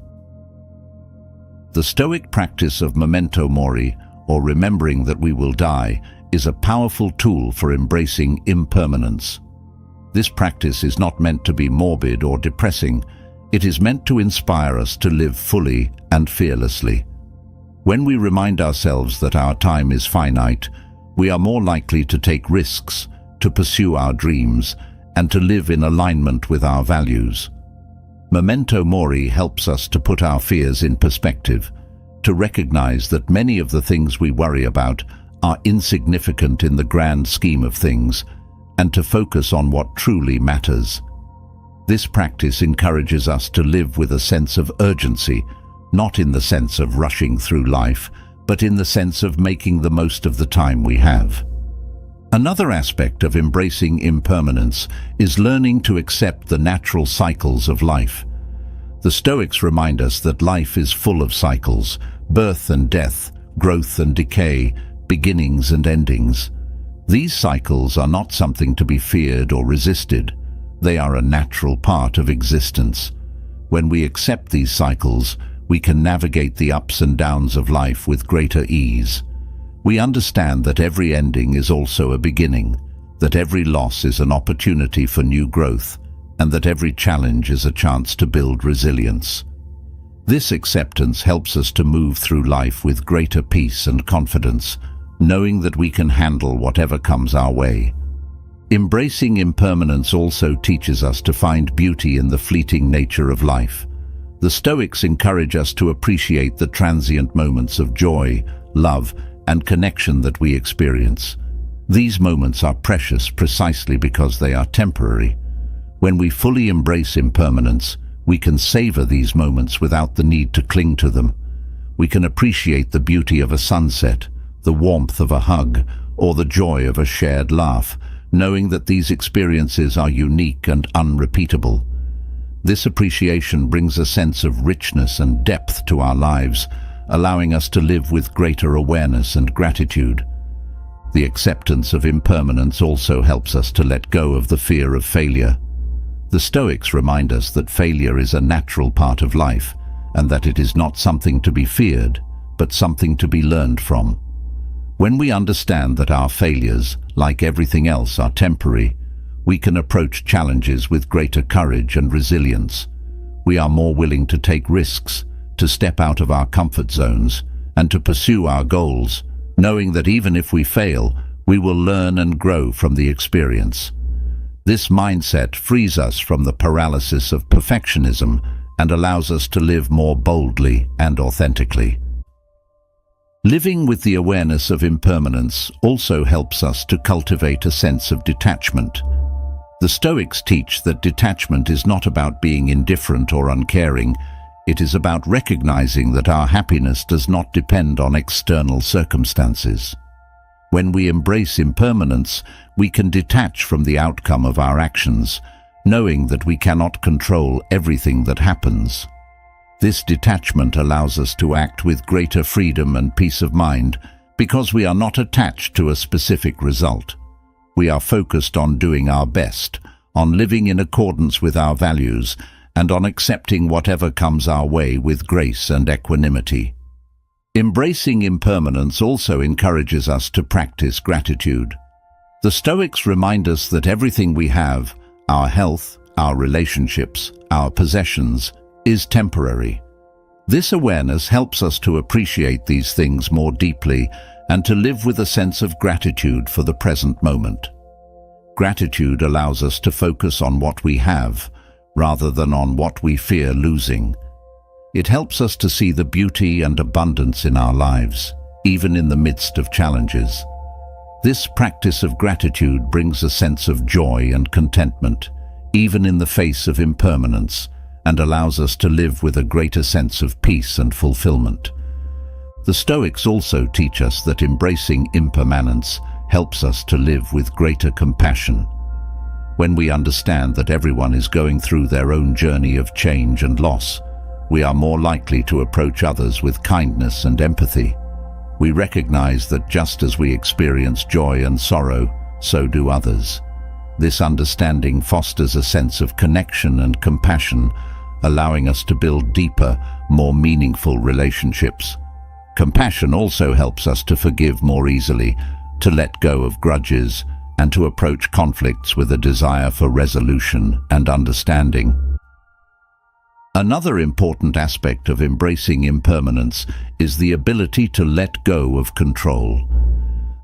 The Stoic practice of memento mori, or remembering that we will die, is a powerful tool for embracing impermanence. This practice is not meant to be morbid or depressing. It is meant to inspire us to live fully and fearlessly. When we remind ourselves that our time is finite, we are more likely to take risks, to pursue our dreams, and to live in alignment with our values. Memento mori helps us to put our fears in perspective, to recognize that many of the things we worry about are insignificant in the grand scheme of things, and to focus on what truly matters. This practice encourages us to live with a sense of urgency, not in the sense of rushing through life, but in the sense of making the most of the time we have. Another aspect of embracing impermanence is learning to accept the natural cycles of life. The Stoics remind us that life is full of cycles: birth and death, growth and decay, beginnings and endings. These cycles are not something to be feared or resisted. They are a natural part of existence. When we accept these cycles, we can navigate the ups and downs of life with greater ease. We understand that every ending is also a beginning, that every loss is an opportunity for new growth, and that every challenge is a chance to build resilience. This acceptance helps us to move through life with greater peace and confidence, knowing that we can handle whatever comes our way. Embracing impermanence also teaches us to find beauty in the fleeting nature of life. The Stoics encourage us to appreciate the transient moments of joy, love, and connection that we experience. These moments are precious precisely because they are temporary. When we fully embrace impermanence, we can savor these moments without the need to cling to them. We can appreciate the beauty of a sunset, the warmth of a hug, or the joy of a shared laugh, knowing that these experiences are unique and unrepeatable. This appreciation brings a sense of richness and depth to our lives, allowing us to live with greater awareness and gratitude. The acceptance of impermanence also helps us to let go of the fear of failure. The Stoics remind us that failure is a natural part of life, and that it is not something to be feared, but something to be learned from. When we understand that our failures, like everything else, are temporary, we can approach challenges with greater courage and resilience. We are more willing to take risks, to step out of our comfort zones, and to pursue our goals, knowing that even if we fail, we will learn and grow from the experience. This mindset frees us from the paralysis of perfectionism and allows us to live more boldly and authentically. Living with the awareness of impermanence also helps us to cultivate a sense of detachment. The Stoics teach that detachment is not about being indifferent or uncaring. It is about recognizing that our happiness does not depend on external circumstances. When we embrace impermanence, we can detach from the outcome of our actions, knowing that we cannot control everything that happens. This detachment allows us to act with greater freedom and peace of mind because we are not attached to a specific result. We are focused on doing our best, on living in accordance with our values, and on accepting whatever comes our way with grace and equanimity. Embracing impermanence also encourages us to practice gratitude. The Stoics remind us that everything we have, our health, our relationships, our possessions, is temporary. This awareness helps us to appreciate these things more deeply and to live with a sense of gratitude for the present moment. Gratitude allows us to focus on what we have, rather than on what we fear losing. It helps us to see the beauty and abundance in our lives, even in the midst of challenges. This practice of gratitude brings a sense of joy and contentment, even in the face of impermanence, and allows us to live with a greater sense of peace and fulfillment. The Stoics also teach us that embracing impermanence helps us to live with greater compassion. When we understand that everyone is going through their own journey of change and loss, we are more likely to approach others with kindness and empathy. We recognize that just as we experience joy and sorrow, so do others. This understanding fosters a sense of connection and compassion, allowing us to build deeper, more meaningful relationships. Compassion also helps us to forgive more easily, to let go of grudges, and to approach conflicts with a desire for resolution and understanding. Another important aspect of embracing impermanence is the ability to let go of control.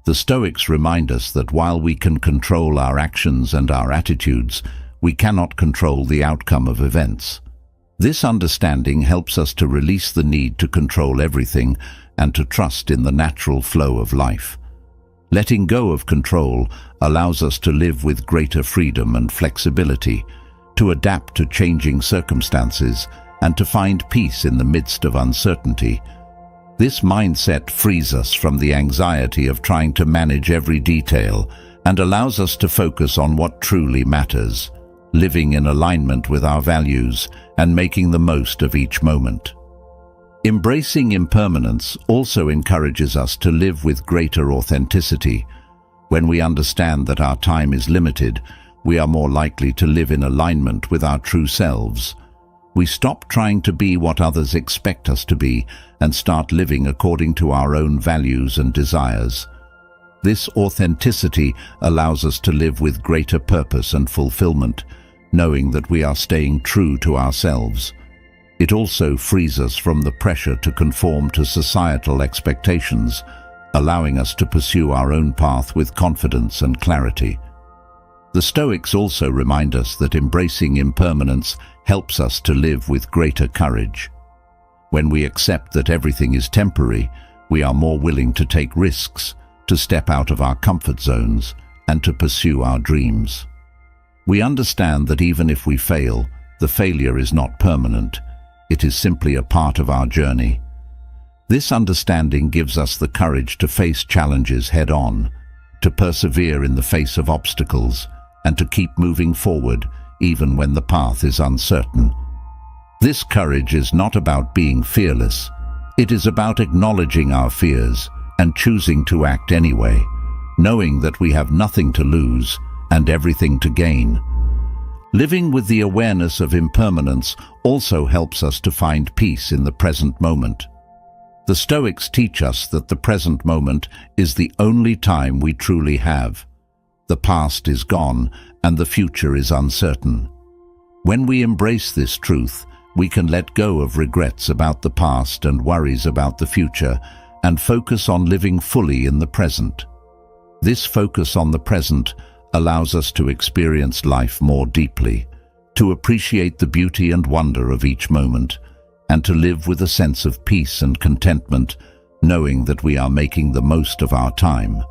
The Stoics remind us that while we can control our actions and our attitudes, we cannot control the outcome of events. This understanding helps us to release the need to control everything and to trust in the natural flow of life. Letting go of control allows us to live with greater freedom and flexibility, to adapt to changing circumstances, and to find peace in the midst of uncertainty. This mindset frees us from the anxiety of trying to manage every detail and allows us to focus on what truly matters, living in alignment with our values and making the most of each moment. Embracing impermanence also encourages us to live with greater authenticity. When we understand that our time is limited, we are more likely to live in alignment with our true selves. We stop trying to be what others expect us to be and start living according to our own values and desires. This authenticity allows us to live with greater purpose and fulfillment, knowing that we are staying true to ourselves. It also frees us from the pressure to conform to societal expectations, allowing us to pursue our own path with confidence and clarity. The Stoics also remind us that embracing impermanence helps us to live with greater courage. When we accept that everything is temporary, we are more willing to take risks, to step out of our comfort zones, and to pursue our dreams. We understand that even if we fail, the failure is not permanent. It is simply a part of our journey. This understanding gives us the courage to face challenges head-on, to persevere in the face of obstacles, and to keep moving forward even when the path is uncertain. This courage is not about being fearless. It is about acknowledging our fears and choosing to act anyway, knowing that we have nothing to lose and everything to gain. Living with the awareness of impermanence also helps us to find peace in the present moment. The Stoics teach us that the present moment is the only time we truly have. The past is gone and the future is uncertain. When we embrace this truth, we can let go of regrets about the past and worries about the future and focus on living fully in the present. This focus on the present allows us to experience life more deeply, to appreciate the beauty and wonder of each moment, and to live with a sense of peace and contentment, knowing that we are making the most of our time.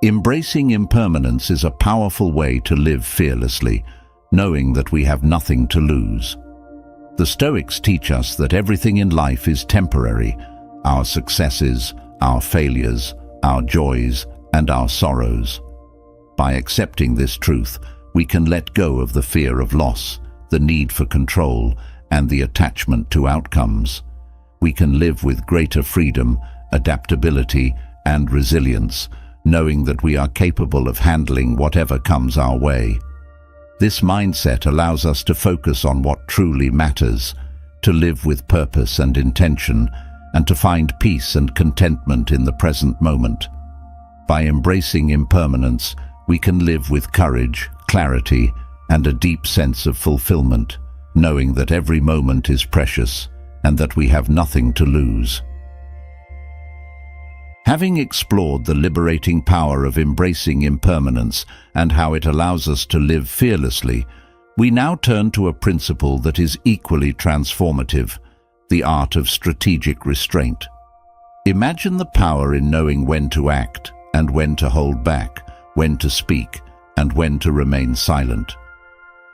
Embracing impermanence is a powerful way to live fearlessly, knowing that we have nothing to lose. The Stoics teach us that everything in life is temporary: our successes, our failures, our joys, and our sorrows. By accepting this truth, we can let go of the fear of loss, the need for control, and the attachment to outcomes. We can live with greater freedom, adaptability, and resilience, knowing that we are capable of handling whatever comes our way. This mindset allows us to focus on what truly matters, to live with purpose and intention, and to find peace and contentment in the present moment. By embracing impermanence, we can live with courage, clarity, and a deep sense of fulfillment, knowing that every moment is precious and that we have nothing to lose. Having explored the liberating power of embracing impermanence and how it allows us to live fearlessly, we now turn to a principle that is equally transformative: the art of strategic restraint. Imagine the power in knowing when to act and when to hold back, when to speak and when to remain silent.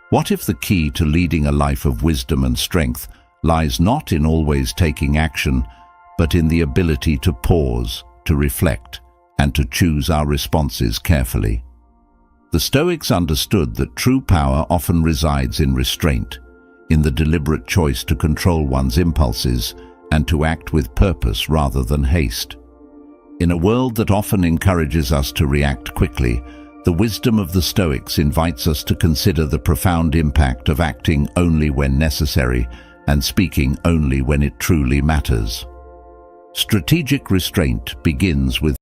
What if the key to leading a life of wisdom and strength lies not in always taking action, but in the ability to pause, to reflect, and to choose our responses carefully? The Stoics understood that true power often resides in restraint, in the deliberate choice to control one's impulses and to act with purpose rather than haste. In a world that often encourages us to react quickly, the wisdom of the Stoics invites us to consider the profound impact of acting only when necessary and speaking only when it truly matters. Strategic restraint begins with